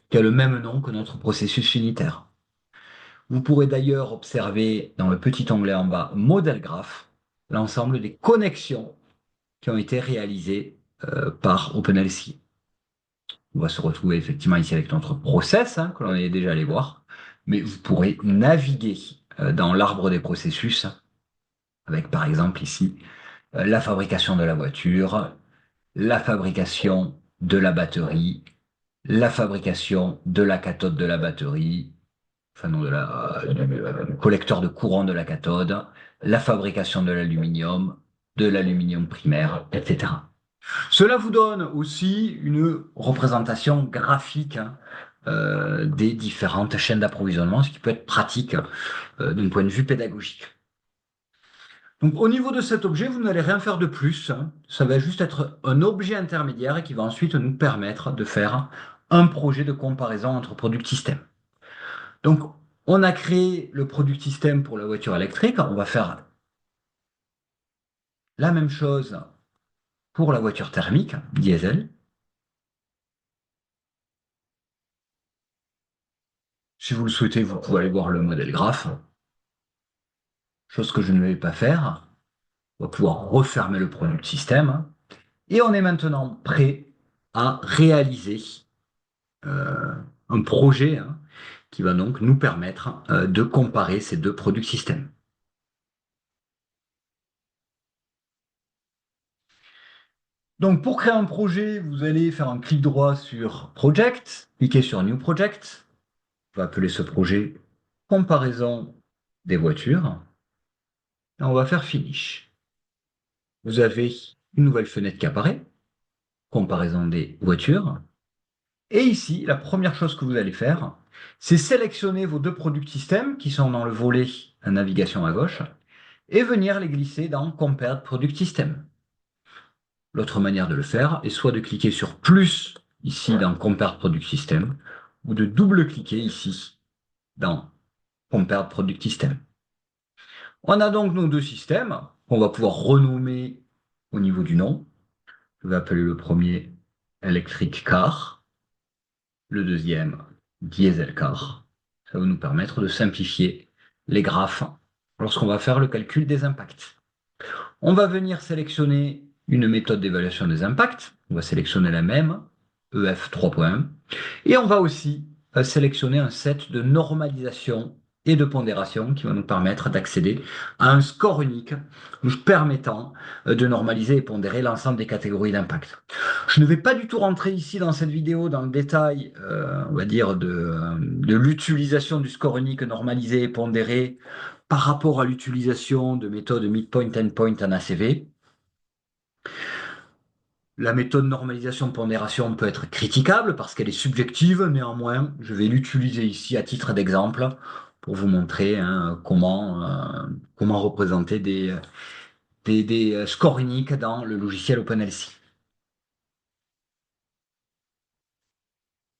qui a le même nom que notre processus unitaire. Vous pourrez d'ailleurs observer dans le petit onglet en bas Model Graph l'ensemble des connexions qui ont été réalisées par OpenLCI. On va se retrouver effectivement ici avec notre process, que l'on est déjà allé voir, mais vous pourrez naviguer dans l'arbre des processus avec par exemple ici la fabrication de la voiture, la fabrication de la batterie, la fabrication de la cathode de la batterie, enfin non, du collecteur de courant de la cathode, la fabrication de l'aluminium primaire, etc. Cela vous donne aussi une représentation graphique des différentes chaînes d'approvisionnement, ce qui peut être pratique d'un point de vue pédagogique. Donc, au niveau de cet objet, vous n'allez rien faire de plus, hein. Ça va juste être un objet intermédiaire qui va ensuite nous permettre de faire un projet de comparaison entre product system. Donc, on a créé le product system pour la voiture électrique. On va faire la même chose pour la voiture thermique, diesel. Si vous le souhaitez, vous pouvez aller voir le modèle graph. Chose que je ne vais pas faire. On va pouvoir refermer le product system. Et on est maintenant prêt à réaliser euh, un projet qui va donc nous permettre de comparer ces deux product systems. Donc pour créer un projet, vous allez faire un clic droit sur Project, cliquer sur New Project. On va appeler ce projet Comparaison des voitures. Et on va faire Finish. Vous avez une nouvelle fenêtre qui apparaît, Comparaison des voitures. Et ici, la première chose que vous allez faire, c'est sélectionner vos deux product systems qui sont dans le volet navigation à gauche et venir les glisser dans Compared Product System. L'autre manière de le faire est soit de cliquer sur plus ici dans Compared Product System ou de double-cliquer ici dans Compared Product System. On a donc nos deux systèmes qu'on va pouvoir renommer au niveau du nom. Je vais appeler le premier Electric Car, le deuxième Diesel Car. Ça va nous permettre de simplifier les graphes lorsqu'on va faire le calcul des impacts. On va venir sélectionner une méthode d'évaluation des impacts. On va sélectionner la même, EF 3.1. Et on va aussi sélectionner un set de normalisation et de pondération qui va nous permettre d'accéder à un score unique nous permettant de normaliser et pondérer l'ensemble des catégories d'impact. Je ne vais pas du tout rentrer ici dans cette vidéo dans le détail, on va dire, de l'utilisation du score unique normalisé et pondéré par rapport à l'utilisation de méthodes midpoint endpoint en ACV. La méthode normalisation-pondération peut être critiquable parce qu'elle est subjective. Néanmoins, je vais l'utiliser ici à titre d'exemple pour vous montrer comment représenter des scores uniques dans le logiciel OpenLC.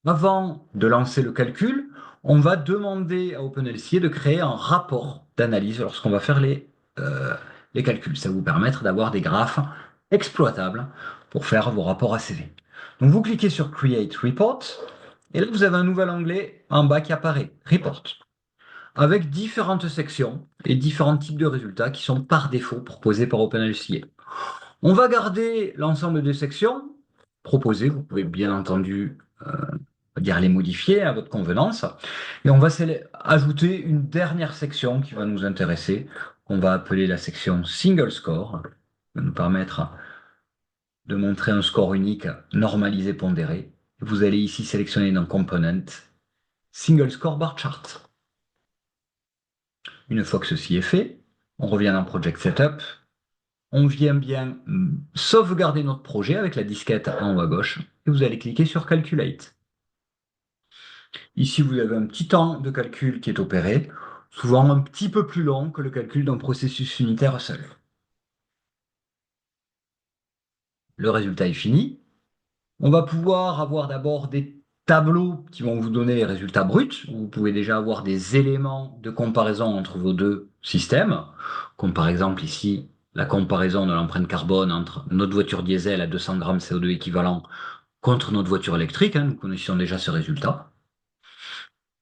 Avant de lancer le calcul, on va demander à OpenLCA de créer un rapport d'analyse lorsqu'on va faire les calculs. Ça va vous permettre d'avoir des graphes exploitables pour faire vos rapports ACV. Donc vous cliquez sur Create Report et là vous avez un nouvel onglet en bas qui apparaît, Report, avec différentes sections et différents types de résultats qui sont par défaut proposés par OpenLCA. On va garder l'ensemble des sections proposées. Vous pouvez bien entendu dire les modifier à votre convenance. Et on va ajouter une dernière section qui va nous intéresser, qu'on va appeler la section Single Score, qui va nous permettre de montrer un score unique normalisé pondéré. Vous allez ici sélectionner dans Component Single Score Bar Chart. Une fois que ceci est fait, on revient dans Project Setup. On vient bien sauvegarder notre projet avec la disquette en haut à gauche et vous allez cliquer sur Calculate. Ici, vous avez un petit temps de calcul qui est opéré. souvent un petit peu plus long que le calcul d'un processus unitaire seul. Le résultat est fini. On va pouvoir avoir d'abord des tableaux qui vont vous donner les résultats bruts. Vous pouvez déjà avoir des éléments de comparaison entre vos deux systèmes, comme par exemple ici la comparaison de l'empreinte carbone entre notre voiture diesel à 200 grammes CO2 équivalent contre notre voiture électrique. Nous connaissions déjà ce résultat,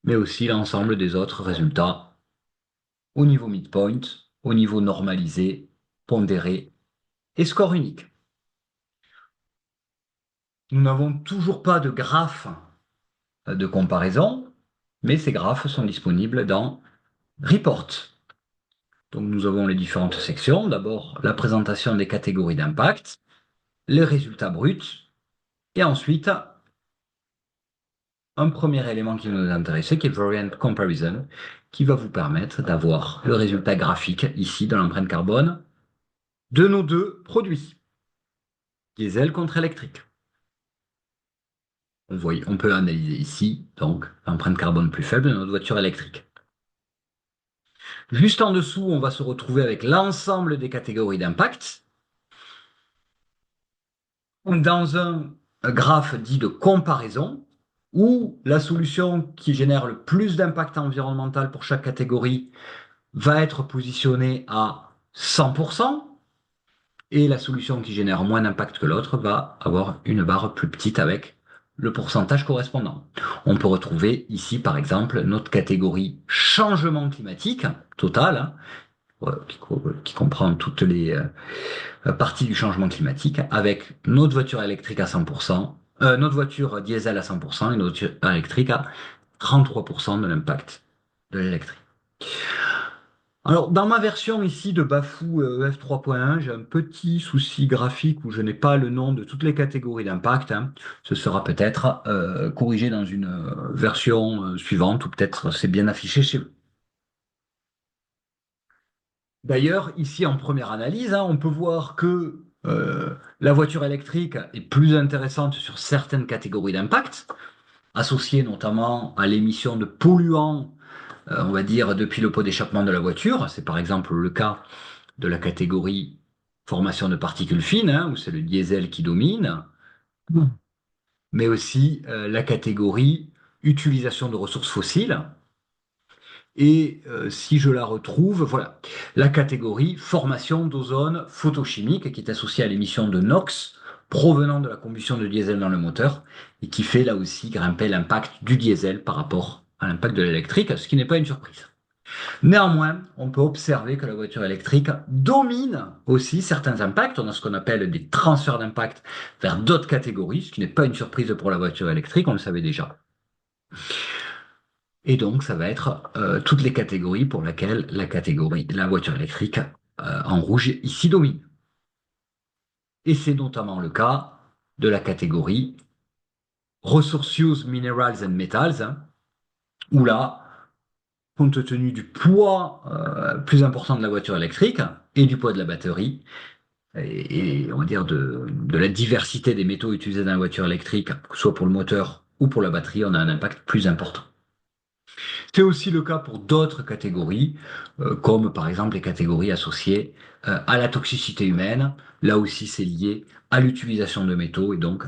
mais aussi l'ensemble des autres résultats au niveau midpoint, au niveau normalisé, pondéré et score unique. Nous n'avons toujours pas de graphe de comparaison, mais ces graphes sont disponibles dans Report. Donc nous avons les différentes sections. D'abord, la présentation des catégories d'impact, les résultats bruts, et ensuite un premier élément qui nous intéresse, qui est le Variant Comparison, qui va vous permettre d'avoir le résultat graphique ici de l'empreinte carbone de nos deux produits, diesel contre électrique. On peut analyser ici donc l'empreinte carbone plus faible de notre voiture électrique. Juste en dessous, on va se retrouver avec l'ensemble des catégories d'impact. Dans un graphe dit de comparaison, où la solution qui génère le plus d'impact environnemental pour chaque catégorie va être positionnée à 100%, et la solution qui génère moins d'impact que l'autre va avoir une barre plus petite avec le pourcentage correspondant. On peut retrouver ici, par exemple, notre catégorie changement climatique total, qui comprend toutes les partie du changement climatique avec notre voiture électrique à 100%, notre voiture diesel à 100% et notre voiture électrique à 33% de l'impact de l'électrique. Alors, dans ma version ici de Bafou F3.1, j'ai un petit souci graphique où je n'ai pas le nom de toutes les catégories d'impact. Ce sera peut-être corrigé dans une version suivante ou peut-être c'est bien affiché chez vous. D'ailleurs, ici en première analyse, on peut voir que la voiture électrique est plus intéressante sur certaines catégories d'impact, associées notamment à l'émission de polluants, on va dire, depuis le pot d'échappement de la voiture. C'est par exemple le cas de la catégorie formation de particules fines, où c'est le diesel qui domine, mais aussi la catégorie utilisation de ressources fossiles. Et si je la retrouve, voilà, la catégorie formation d'ozone photochimique qui est associée à l'émission de NOx provenant de la combustion de diesel dans le moteur et qui fait là aussi grimper l'impact du diesel par rapport à l'impact de l'électrique, ce qui n'est pas une surprise. Néanmoins, on peut observer que la voiture électrique domine aussi certains impacts. On a ce qu'on appelle des transferts d'impact vers d'autres catégories, ce qui n'est pas une surprise pour la voiture électrique, on le savait déjà. Et donc, ça va être toutes les catégories pour lesquelles la voiture électrique en rouge ici domine. Et c'est notamment le cas de la catégorie Resource Use Minerals and Metals, où là, compte tenu du poids plus important de la voiture électrique et du poids de la batterie, et on va dire de la diversité des métaux utilisés dans la voiture électrique, que ce soit pour le moteur ou pour la batterie, on a un impact plus important. C'est aussi le cas pour d'autres catégories, comme par exemple les catégories associées à la toxicité humaine. Là aussi, c'est lié à l'utilisation de métaux et donc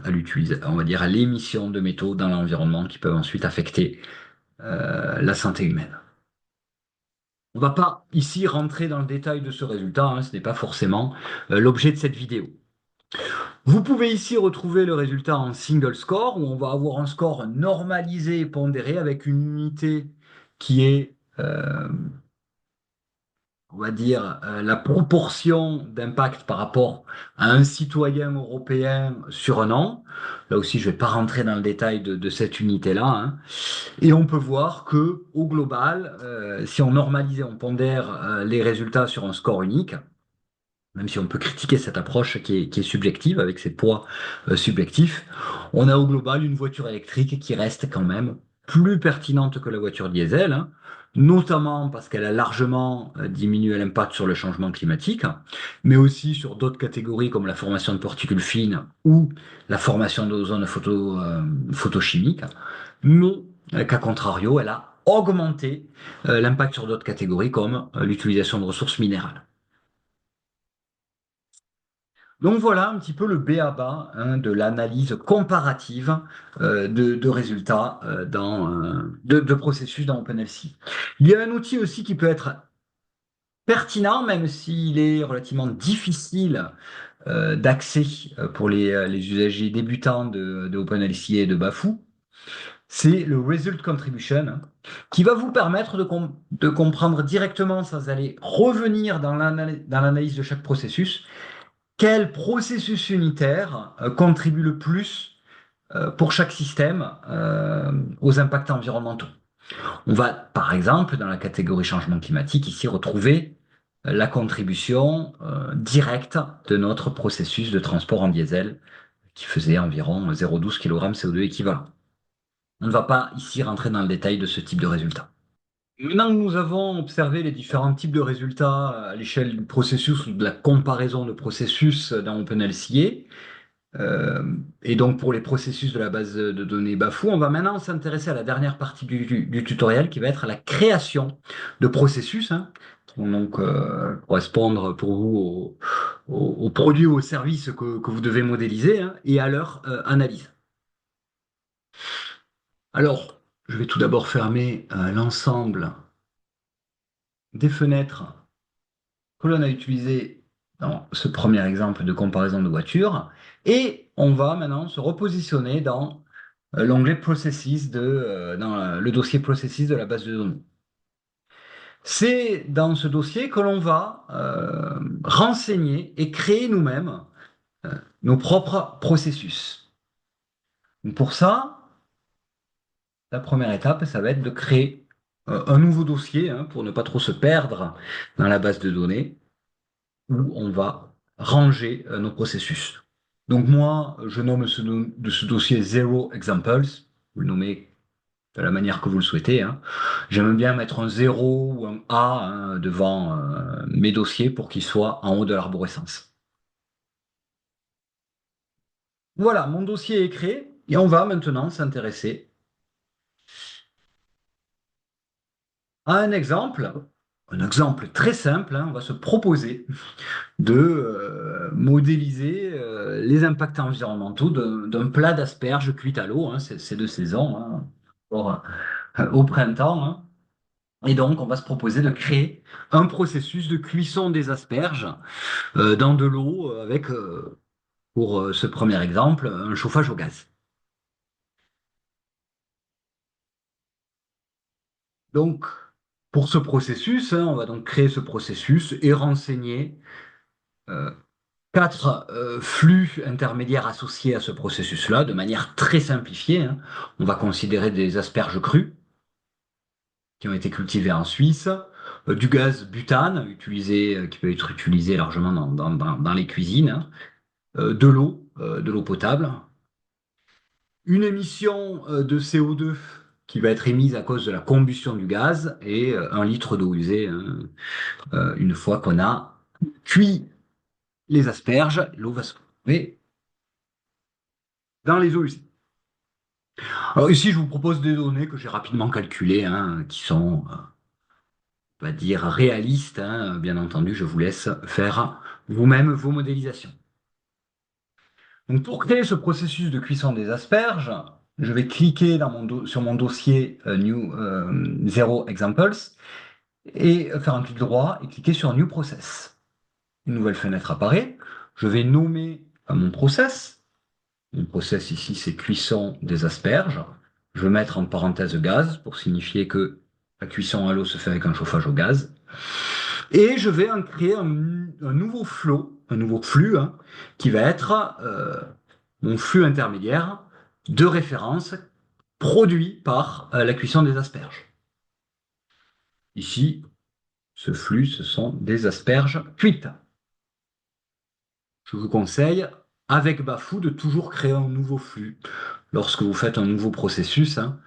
on va dire à l'émission de métaux dans l'environnement qui peuvent ensuite affecter la santé humaine. On ne va pas ici rentrer dans le détail de ce résultat, ce n'est pas forcément l'objet de cette vidéo. Vous pouvez ici retrouver le résultat en single score, où on va avoir un score normalisé et pondéré avec une unité qui est, on va dire, la proportion d'impact par rapport à un citoyen européen sur un an. Là aussi, je ne vais pas rentrer dans le détail de cette unité-là. Et on peut voir que, au global, si on normalise et on pondère les résultats sur un score unique, même si on peut critiquer cette approche qui est subjective, avec ses poids subjectifs, on a au global une voiture électrique qui reste quand même plus pertinente que la voiture diesel, notamment parce qu'elle a largement diminué l'impact sur le changement climatique, mais aussi sur d'autres catégories comme la formation de particules fines ou la formation d'ozone photochimique, mais qu'à contrario, elle a augmenter l'impact sur d'autres catégories comme l'utilisation de ressources minérales. Donc voilà un petit peu le b.a.-ba hein, de l'analyse comparative de résultats de processus dans OpenLC. Il y a un outil aussi qui peut être pertinent, même s'il est relativement difficile d'accès pour les usagers débutants de OpenLC et de Bafou. C'est le Result Contribution qui va vous permettre de comprendre directement, sans aller revenir dans l'analyse de chaque processus, quel processus unitaire contribue le plus pour chaque système aux impacts environnementaux. On va, par exemple, dans la catégorie changement climatique, ici retrouver la contribution directe de notre processus de transport en diesel qui faisait environ 0,12 kg CO2 équivalent. On ne va pas ici rentrer dans le détail de ce type de résultat. Maintenant que nous avons observé les différents types de résultats à l'échelle du processus ou de la comparaison de processus dans OpenLCA, et donc pour les processus de la base de données Bafou, on va maintenant s'intéresser à la dernière partie du tutoriel qui va être la création de processus, hein, qui vont donc correspondre pour vous aux produits ou aux services que vous devez modéliser hein, et à leur analyse. Alors, je vais tout d'abord fermer l'ensemble des fenêtres que l'on a utilisées dans ce premier exemple de comparaison de voitures et on va maintenant se repositionner dans l'onglet Processes dans le dossier Processes de la base de données. C'est dans ce dossier que l'on va renseigner et créer nous-mêmes nos propres processus. Donc pour ça, la première étape, ça va être de créer un nouveau dossier hein, pour ne pas trop se perdre dans la base de données où on va ranger nos processus. Donc moi, je nomme ce dossier Zero Examples. Vous le nommez de la manière que vous le souhaitez. Hein. J'aime bien mettre un 0 ou un A hein, devant mes dossiers pour qu'ils soient en haut de l'arborescence. Voilà, mon dossier est créé et on va maintenant s'intéresser à un exemple très simple. Hein, on va se proposer de modéliser les impacts environnementaux d'un plat d'asperges cuites à l'eau. Hein, c'est de saison, hein, au printemps. Hein. Et donc, on va se proposer de créer un processus de cuisson des asperges dans de l'eau avec, pour ce premier exemple, un chauffage au gaz. Donc, pour ce processus, hein, on va donc créer ce processus et renseigner euh, quatre flux intermédiaires associés à ce processus-là de manière très simplifiée. Hein. On va considérer des asperges crues qui ont été cultivées en Suisse, du gaz butane qui peut être utilisé largement dans les cuisines, hein, de l'eau potable, une émission de CO2 qui va être émise à cause de la combustion du gaz et un litre d'eau usée hein, une fois qu'on a cuit les asperges, l'eau va se retrouver dans les eaux usées. Alors ici, je vous propose des données que j'ai rapidement calculées, hein, qui sont, on va dire, réalistes. Hein. Bien entendu, je vous laisse faire vous-même vos modélisations. Donc pour créer ce processus de cuisson des asperges, je vais cliquer sur mon dossier New Zero Examples et faire un clic droit et cliquer sur New Process. Une nouvelle fenêtre apparaît. Je vais nommer mon process. Mon process ici, c'est cuisson des asperges. Je vais mettre en parenthèse gaz pour signifier que la cuisson à l'eau se fait avec un chauffage au gaz. Et je vais en créer un nouveau flux, hein, qui va être mon flux intermédiaire de référence produit par la cuisson des asperges. Ici, ce flux, ce sont des asperges cuites. Je vous conseille, avec Bafou, de toujours créer un nouveau flux lorsque vous faites un nouveau processus, hein,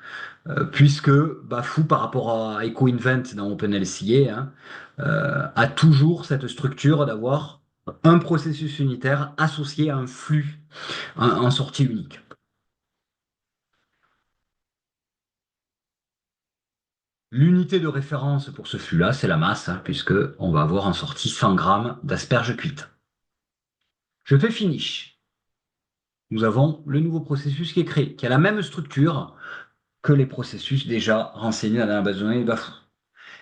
puisque Bafou, par rapport à EcoInvent dans OpenLCA, hein, a toujours cette structure d'avoir un processus unitaire associé à un flux en sortie unique. L'unité de référence pour ce flux-là, c'est la masse, hein, puisque on va avoir en sortie 100 grammes d'asperges cuites. Je fais finish. Nous avons le nouveau processus qui est créé, qui a la même structure que les processus déjà renseignés dans la base de données Bafou.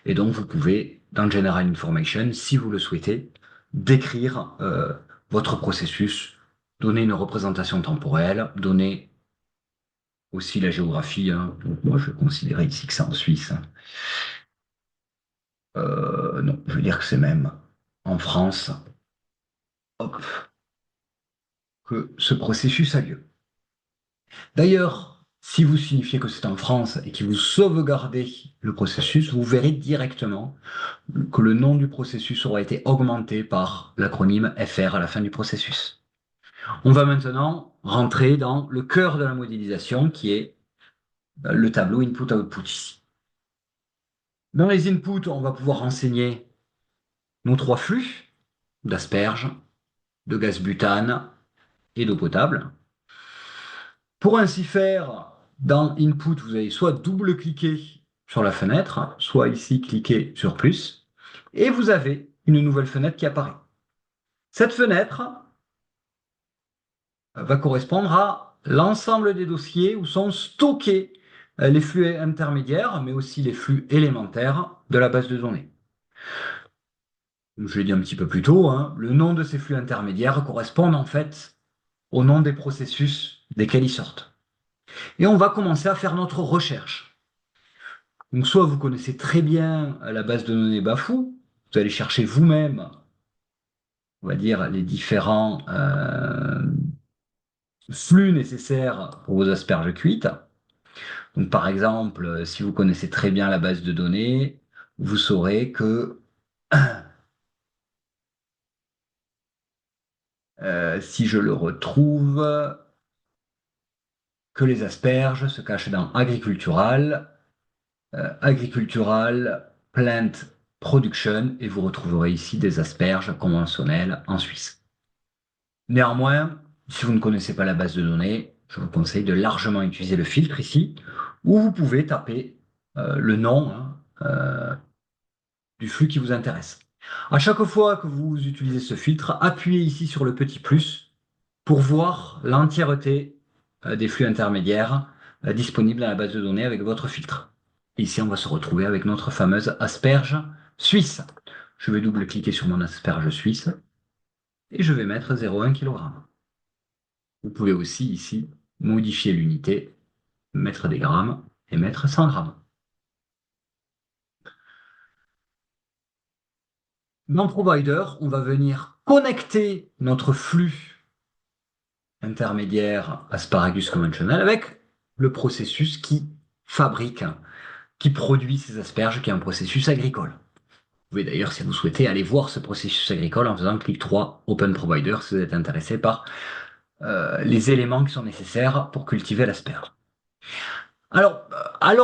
Et donc, vous pouvez, dans General Information, si vous le souhaitez, décrire votre processus, donner une représentation temporelle, donner aussi la géographie, hein. Donc, moi, je vais considérer ici que c'est en Suisse, hein. Non, je veux dire que c'est même en France, hop, que ce processus a lieu. D'ailleurs, si vous signifiez que c'est en France et que vous sauvegardez le processus, vous verrez directement que le nom du processus aura été augmenté par l'acronyme FR à la fin du processus. On va maintenant rentrer dans le cœur de la modélisation qui est le tableau input-output ici. Dans les inputs, on va pouvoir renseigner nos trois flux d'asperges, de gaz butane et d'eau potable. Pour ainsi faire, dans Input, vous allez soit double-cliquer sur la fenêtre, soit ici cliquer sur plus, et vous avez une nouvelle fenêtre qui apparaît. Cette fenêtre va correspondre à l'ensemble des dossiers où sont stockés les flux intermédiaires, mais aussi les flux élémentaires de la base de données. Je l'ai dit un petit peu plus tôt, hein, le nom de ces flux intermédiaires correspond en fait au nom des processus desquels ils sortent. Et on va commencer à faire notre recherche. Donc soit vous connaissez très bien la base de données Bafou, vous allez chercher vous-même, on va dire, les différents flux nécessaires pour vos asperges cuites. Donc par exemple, si vous connaissez très bien la base de données, vous saurez que si je le retrouve, que les asperges se cachent dans agricultural, agricultural, plant production, et vous retrouverez ici des asperges conventionnelles en Suisse. Néanmoins, si vous ne connaissez pas la base de données, je vous conseille de largement utiliser le filtre ici, où vous pouvez taper le nom, hein, du flux qui vous intéresse. À chaque fois que vous utilisez ce filtre, appuyez ici sur le petit plus pour voir l'entièreté des flux intermédiaires disponibles dans la base de données avec votre filtre. Ici, on va se retrouver avec notre fameuse asperge suisse. Je vais double-cliquer sur mon asperge suisse et je vais mettre 0,1 kg. Vous pouvez aussi ici modifier l'unité, mettre des grammes et mettre 100 grammes. Dans Provider, on va venir connecter notre flux intermédiaire Asparagus Conventional avec le processus qui fabrique, qui produit ces asperges, qui est un processus agricole. Vous pouvez d'ailleurs, si vous souhaitez, aller voir ce processus agricole en faisant clic 3 Open Provider si vous êtes intéressé par les éléments qui sont nécessaires pour cultiver l'asperge. Alors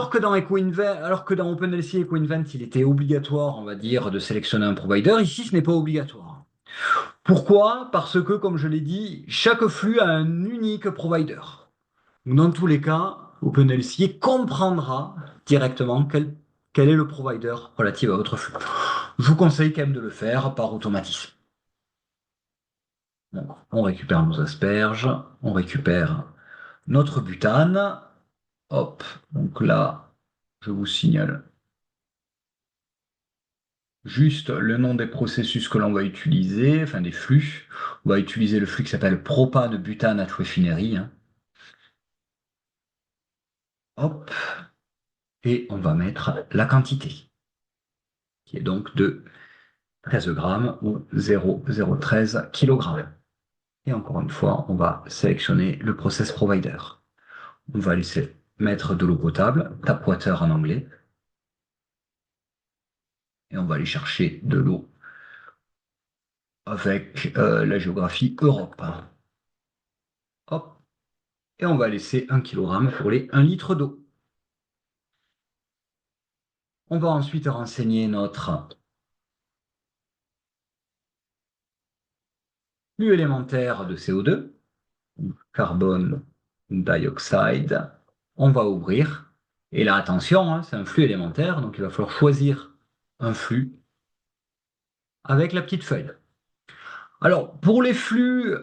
que dans alors que dans OpenLC EcoInvent, il était obligatoire, on va dire, de sélectionner un provider, ici, ce n'est pas obligatoire. Pourquoi? Parce que, comme je l'ai dit, chaque flux a un unique provider. Dans tous les cas, OpenLC comprendra directement quel est le provider relatif à votre flux. Je vous conseille quand même de le faire par automatisme. Donc, on récupère nos asperges, on récupère notre butane. Hop, donc là, je vous signale juste le nom des processus que l'on va utiliser, enfin des flux. On va utiliser le flux qui s'appelle propane-butane at refinery, hein. Hop, et on va mettre la quantité, qui est donc de 13 grammes ou 0,013 kg. Et encore une fois, on va sélectionner le process provider. On va laisser mettre de l'eau potable, tap water en anglais, et on va aller chercher de l'eau avec la géographie Europe. Hop, et on va laisser 1 kg pour les 1 litre d'eau. On va ensuite renseigner notre flux élémentaire de CO2, carbone dioxide. On va ouvrir Et là, attention, hein, c'est un flux élémentaire, donc il va falloir choisir un flux avec la petite feuille. Alors, pour les flux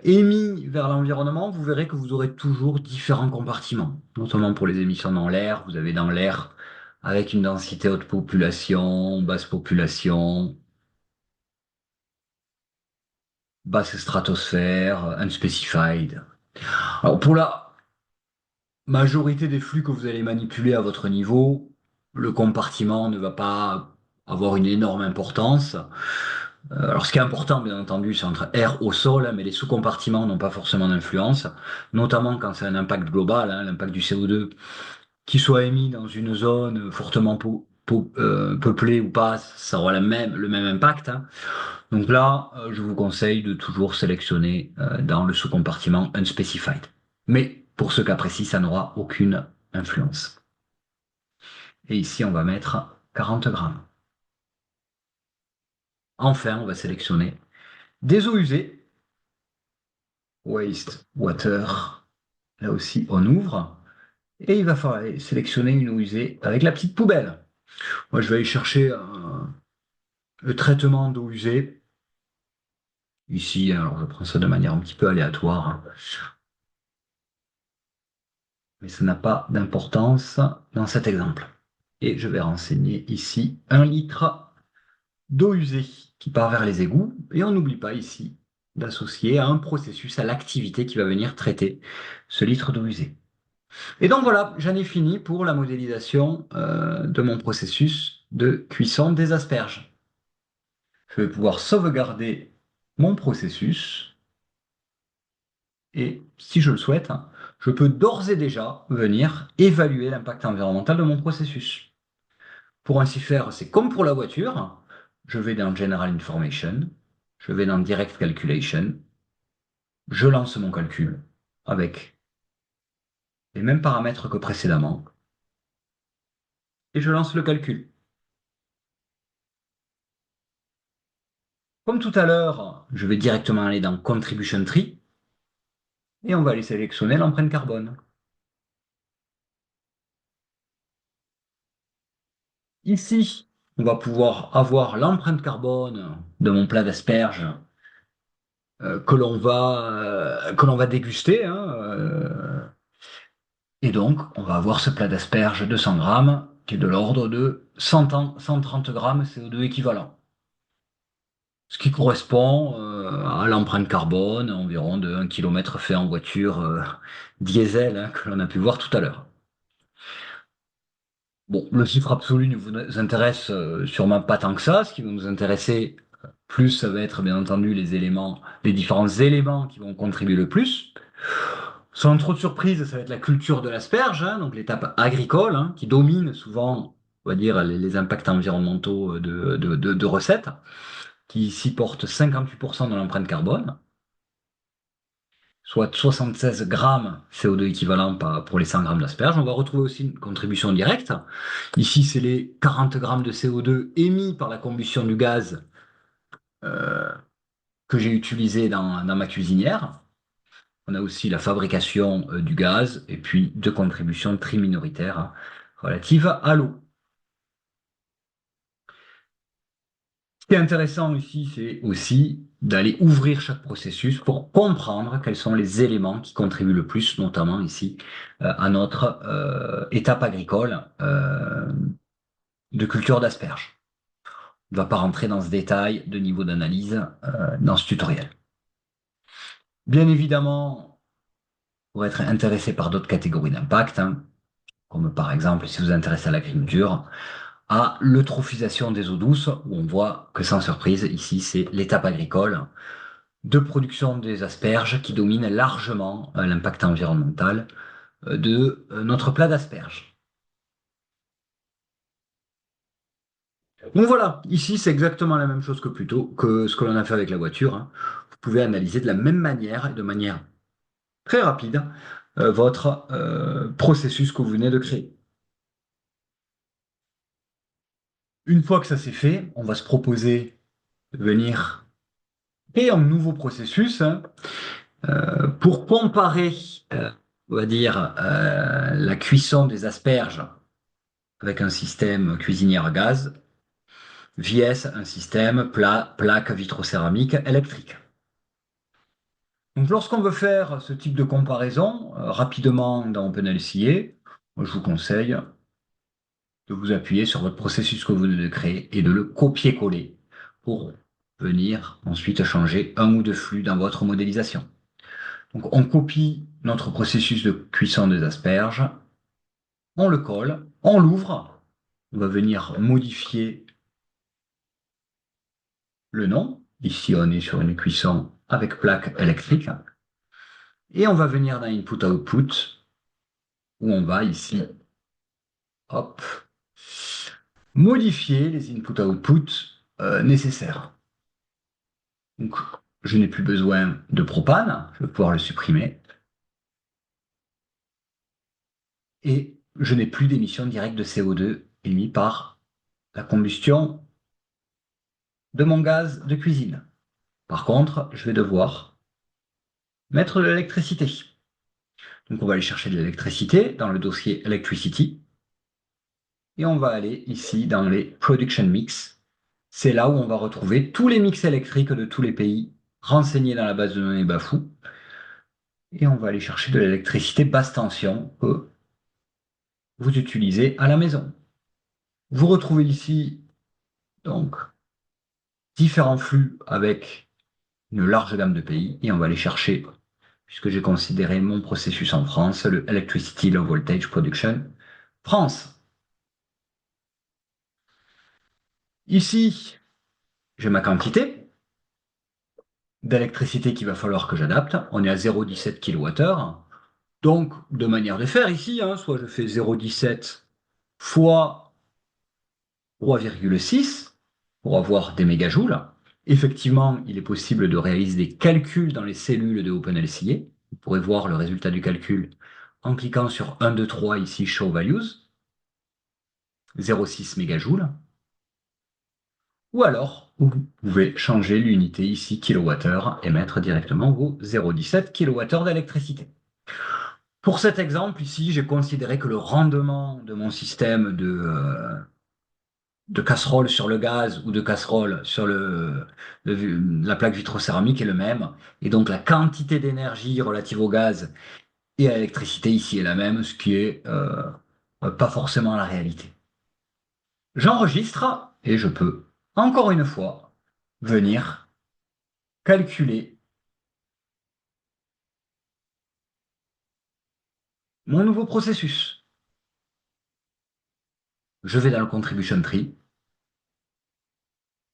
émis vers l'environnement, vous verrez que vous aurez toujours différents compartiments, notamment pour les émissions dans l'air. Vous avez dans l'air avec une densité haute population, basse stratosphère, unspecified. Alors, pour la majorité des flux que vous allez manipuler à votre niveau, le compartiment ne va pas avoir une énorme importance. Alors, ce qui est important, bien entendu, c'est entre air au sol, hein, mais les sous-compartiments n'ont pas forcément d'influence, notamment quand c'est un impact global, hein, l'impact du CO2, qui soit émis dans une zone fortement peuplée ou pas, ça aura le même impact, hein. Donc là, je vous conseille de toujours sélectionner dans le sous-compartiment unspecified. Mais pour ce cas précis, ça n'aura aucune influence. Et ici, on va mettre 40 grammes. Enfin, on va sélectionner des eaux usées, waste water. Là aussi, on ouvre. Et il va falloir aller sélectionner une eau usée avec la petite poubelle. Moi, je vais aller chercher le traitement d'eau usée. Ici, alors je prends ça de manière un petit peu aléatoire, hein, mais ça n'a pas d'importance dans cet exemple. Et je vais renseigner ici 1 litre d'eau usée qui part vers les égouts. Et on n'oublie pas ici d'associer à un processus, à l'activité qui va venir traiter ce litre d'eau usée. Et donc voilà, j'en ai fini pour la modélisation de mon processus de cuisson des asperges. Je vais pouvoir sauvegarder mon processus et, si je le souhaite, hein, je peux d'ores et déjà venir évaluer l'impact environnemental de mon processus. Pour ainsi faire, c'est comme pour la voiture, je vais dans General Information, je vais dans Direct Calculation, je lance mon calcul avec les mêmes paramètres que précédemment et je lance le calcul. Comme tout à l'heure, je vais directement aller dans Contribution Tree et on va aller sélectionner l'empreinte carbone. Ici, on va pouvoir avoir l'empreinte carbone de mon plat d'asperges que l'on va déguster, hein, et donc, on va avoir ce plat d'asperges de 100 grammes qui est de l'ordre de 130 grammes CO2 équivalent. Ce qui correspond à l'empreinte carbone environ de 1 km fait en voiture diesel, hein, que l'on a pu voir tout à l'heure. Bon, le chiffre absolu ne vous intéresse sûrement pas tant que ça. Ce qui va nous intéresser plus, ça va être bien entendu les éléments, les différents éléments qui vont contribuer le plus. Sans trop de surprise, ça va être la culture de l'asperge, hein, donc l'étape agricole, hein, qui domine souvent, on va dire, les impacts environnementaux de recettes, qui ici portent 58% de l'empreinte carbone, soit 76 grammes CO2 équivalent pour les 100 grammes d'asperges. On va retrouver aussi une contribution directe. Ici, c'est les 40 grammes de CO2 émis par la combustion du gaz euh, que j'ai utilisé dans ma cuisinière. On a aussi la fabrication du gaz et puis deux contributions très minoritaires relatives à l'eau. Ce qui est intéressant ici, c'est aussi d'aller ouvrir chaque processus pour comprendre quels sont les éléments qui contribuent le plus, notamment ici, à notre étape agricole de culture d'asperges. On ne va pas rentrer dans ce détail de niveau d'analyse dans ce tutoriel. Bien évidemment, pour être intéressé par d'autres catégories d'impact, hein, comme par exemple si vous vous intéressez à l'agriculture, à l'eutrophisation des eaux douces, où on voit que sans surprise, ici c'est l'étape agricole de production des asperges qui domine largement l'impact environnemental de notre plat d'asperges. Donc voilà, ici c'est exactement la même chose que plus tôt, que ce que l'on a fait avec la voiture, hein. Vous pouvez analyser de la même manière et de manière très rapide votre processus que vous venez de créer. Une fois que ça c'est fait, on va se proposer de venir créer un nouveau processus, hein, pour comparer, on va dire, la cuisson des asperges avec un système cuisinière à gaz, VS, un système plaque vitrocéramique électrique. Donc, lorsqu'on veut faire ce type de comparaison rapidement dans OpenLCA, moi, je vous conseille de vous appuyer sur votre processus que vous venez de créer et de le copier-coller pour venir ensuite changer un ou deux flux dans votre modélisation. Donc, on copie notre processus de cuisson des asperges, on le colle, on l'ouvre, on va venir modifier le nom. Ici, on est sur une cuisson avec plaque électrique. Et on va venir dans Input-Output, où on va ici, hop, modifier les input-output nécessaires. Donc, je n'ai plus besoin de propane, je vais pouvoir le supprimer. Et je n'ai plus d'émissions directes de CO2 émis par la combustion de mon gaz de cuisine. Par contre, je vais devoir mettre de l'électricité. Donc, on va aller chercher de l'électricité dans le dossier Electricity. Et on va aller ici dans les Production Mix. C'est là où on va retrouver tous les mix électriques de tous les pays renseignés dans la base de données Bafou. Et on va aller chercher de l'électricité basse tension que vous utilisez à la maison. Vous retrouvez ici donc différents flux avec une large gamme de pays et on va aller chercher, puisque j'ai considéré mon processus en France, le Electricity Low Voltage Production France. Ici, j'ai ma quantité d'électricité qu'il va falloir que j'adapte. On est à 0,17 kWh. Donc, de manière de faire ici, soit je fais 0,17 fois 3,6 pour avoir des mégajoules. Effectivement, il est possible de réaliser des calculs dans les cellules de OpenLCA. Vous pourrez voir le résultat du calcul en cliquant sur 1, 2, 3 ici, Show Values, 0,6 mégajoules. Ou alors, vous pouvez changer l'unité ici, kilowattheure, et mettre directement vos 0,17 kWh d'électricité. Pour cet exemple ici, j'ai considéré que le rendement de mon système de casserole sur le gaz ou de casserole sur la plaque vitrocéramique est le même. Et donc la quantité d'énergie relative au gaz et à l'électricité ici est la même, ce qui est pas forcément la réalité. J'enregistre et je peux, encore une fois, venir calculer mon nouveau processus. Je vais dans le Contribution Tree,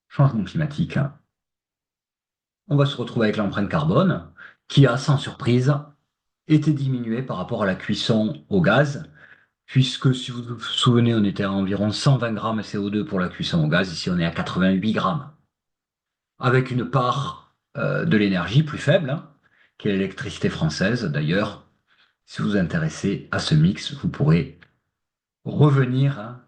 changement climatique. On va se retrouver avec l'empreinte carbone qui a, sans surprise, été diminuée par rapport à la cuisson au gaz, puisque si vous vous souvenez, on était à environ 120 grammes CO2 pour la cuisson au gaz, ici on est à 88 grammes, avec une part de l'énergie plus faible, qui est l'électricité française. D'ailleurs, si vous vous intéressez à ce mix, vous pourrez revenir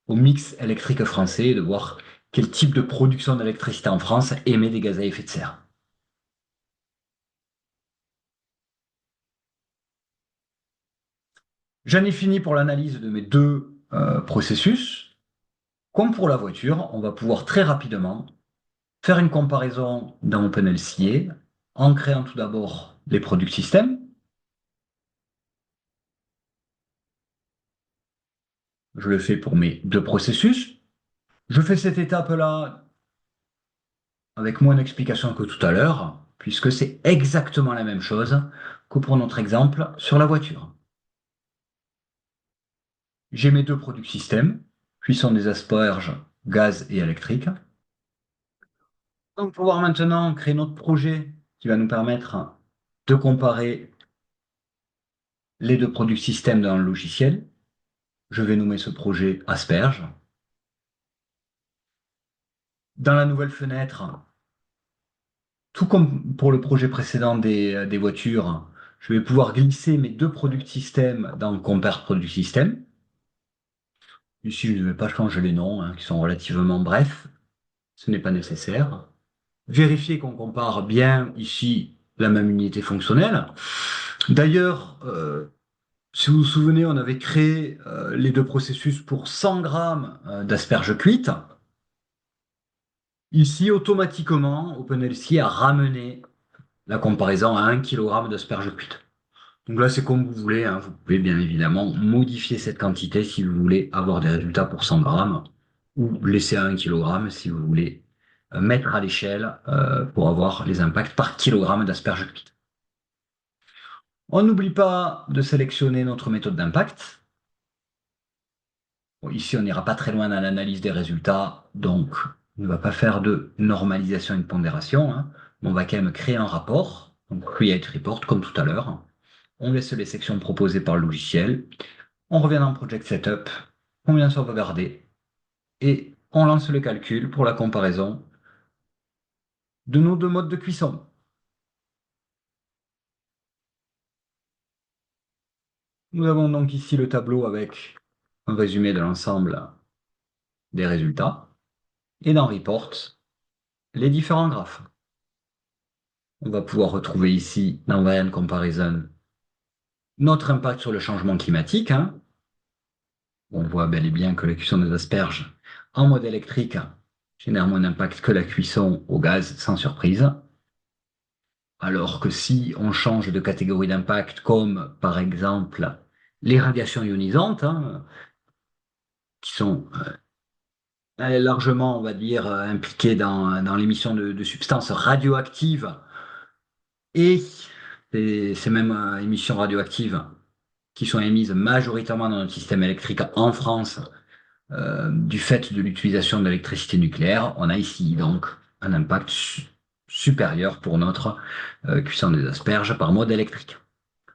au mix électrique français et de voir quel type de production d'électricité en France émet des gaz à effet de serre. J'en ai fini pour l'analyse de mes deux processus. Comme pour la voiture, on va pouvoir très rapidement faire une comparaison dans OpenLCA en créant tout d'abord les product systems. Je le fais pour mes deux processus. Je fais cette étape-là avec moins d'explications que tout à l'heure, puisque c'est exactement la même chose que pour notre exemple sur la voiture. J'ai mes deux product systems, cuisson des asperges, gaz et électrique. Donc, pouvoir maintenant créer notre projet qui va nous permettre de comparer les deux product systems dans le logiciel. Je vais nommer ce projet Asperge. Dans la nouvelle fenêtre, tout comme pour le projet précédent des voitures, je vais pouvoir glisser mes deux product systems dans Compare Product System. Ici, je ne vais pas changer les noms, qui sont relativement brefs. Ce n'est pas nécessaire. Vérifier qu'on compare bien ici la même unité fonctionnelle. D'ailleurs, Si vous vous souvenez, on avait créé les deux processus pour 100 grammes d'asperges cuites. Ici, automatiquement, OpenLC a ramené la comparaison à 1 kg d'asperges cuites. Donc là, c'est comme vous voulez, hein. Vous pouvez bien évidemment modifier cette quantité si vous voulez avoir des résultats pour 100 grammes ou laisser à 1 kg si vous voulez mettre à l'échelle pour avoir les impacts par kilogramme d'asperges cuites. On n'oublie pas de sélectionner notre méthode d'impact. Bon, ici, on n'ira pas très loin dans l'analyse des résultats, donc on ne va pas faire de normalisation et de pondération, hein, mais on va quand même créer un rapport, donc create report comme tout à l'heure. On laisse les sections proposées par le logiciel, on revient dans Project Setup, on vient sauvegarder et on lance le calcul pour la comparaison de nos deux modes de cuisson. Nous avons donc ici le tableau avec un résumé de l'ensemble des résultats et dans Report, les différents graphes. On va pouvoir retrouver ici dans Variant Comparison notre impact sur le changement climatique, hein. On voit bel et bien que la cuisson des asperges en mode électrique génère moins d'impact que la cuisson au gaz, sans surprise. Alors que si on change de catégorie d'impact, comme par exemple les radiations ionisantes, hein, qui sont largement, on va dire, impliquées dans l'émission de substances radioactives et ces mêmes émissions radioactives qui sont émises majoritairement dans notre système électrique en France du fait de l'utilisation de l'électricité nucléaire, on a ici donc un impact supérieur pour notre cuisson des asperges par mode électrique.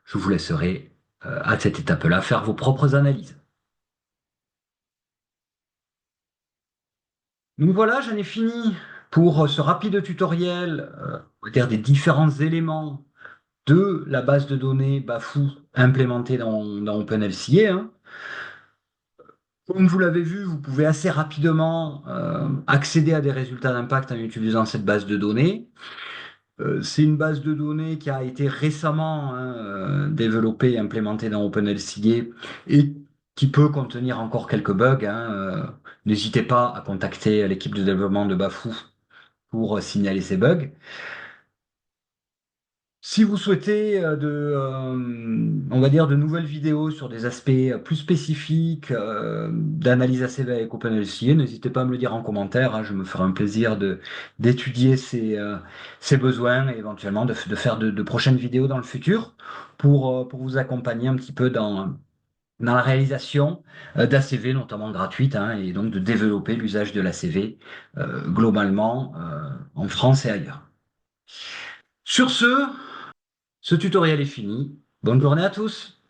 Je vous laisserai à cette étape-là faire vos propres analyses. Donc voilà, j'en ai fini pour ce rapide tutoriel, on va dire des différents éléments de la base de données Bafou implémentée dans OpenLCA, hein. Comme vous l'avez vu, vous pouvez assez rapidement accéder à des résultats d'impact en utilisant cette base de données. C'est une base de données qui a été récemment hein, développée et implémentée dans OpenLCA et qui peut contenir encore quelques bugs, hein. N'hésitez pas à contacter l'équipe de développement de Bafou pour signaler ces bugs. Si vous souhaitez on va dire de nouvelles vidéos sur des aspects plus spécifiques d'analyse ACV avec OpenLCA, n'hésitez pas à me le dire en commentaire, hein, je me ferai un plaisir d'étudier ces besoins et éventuellement de faire de prochaines vidéos dans le futur pour vous accompagner un petit peu dans la réalisation d'ACV, notamment gratuite, hein, et donc de développer l'usage de l'ACV globalement en France et ailleurs. Sur ce tutoriel est fini. Bonne journée à tous.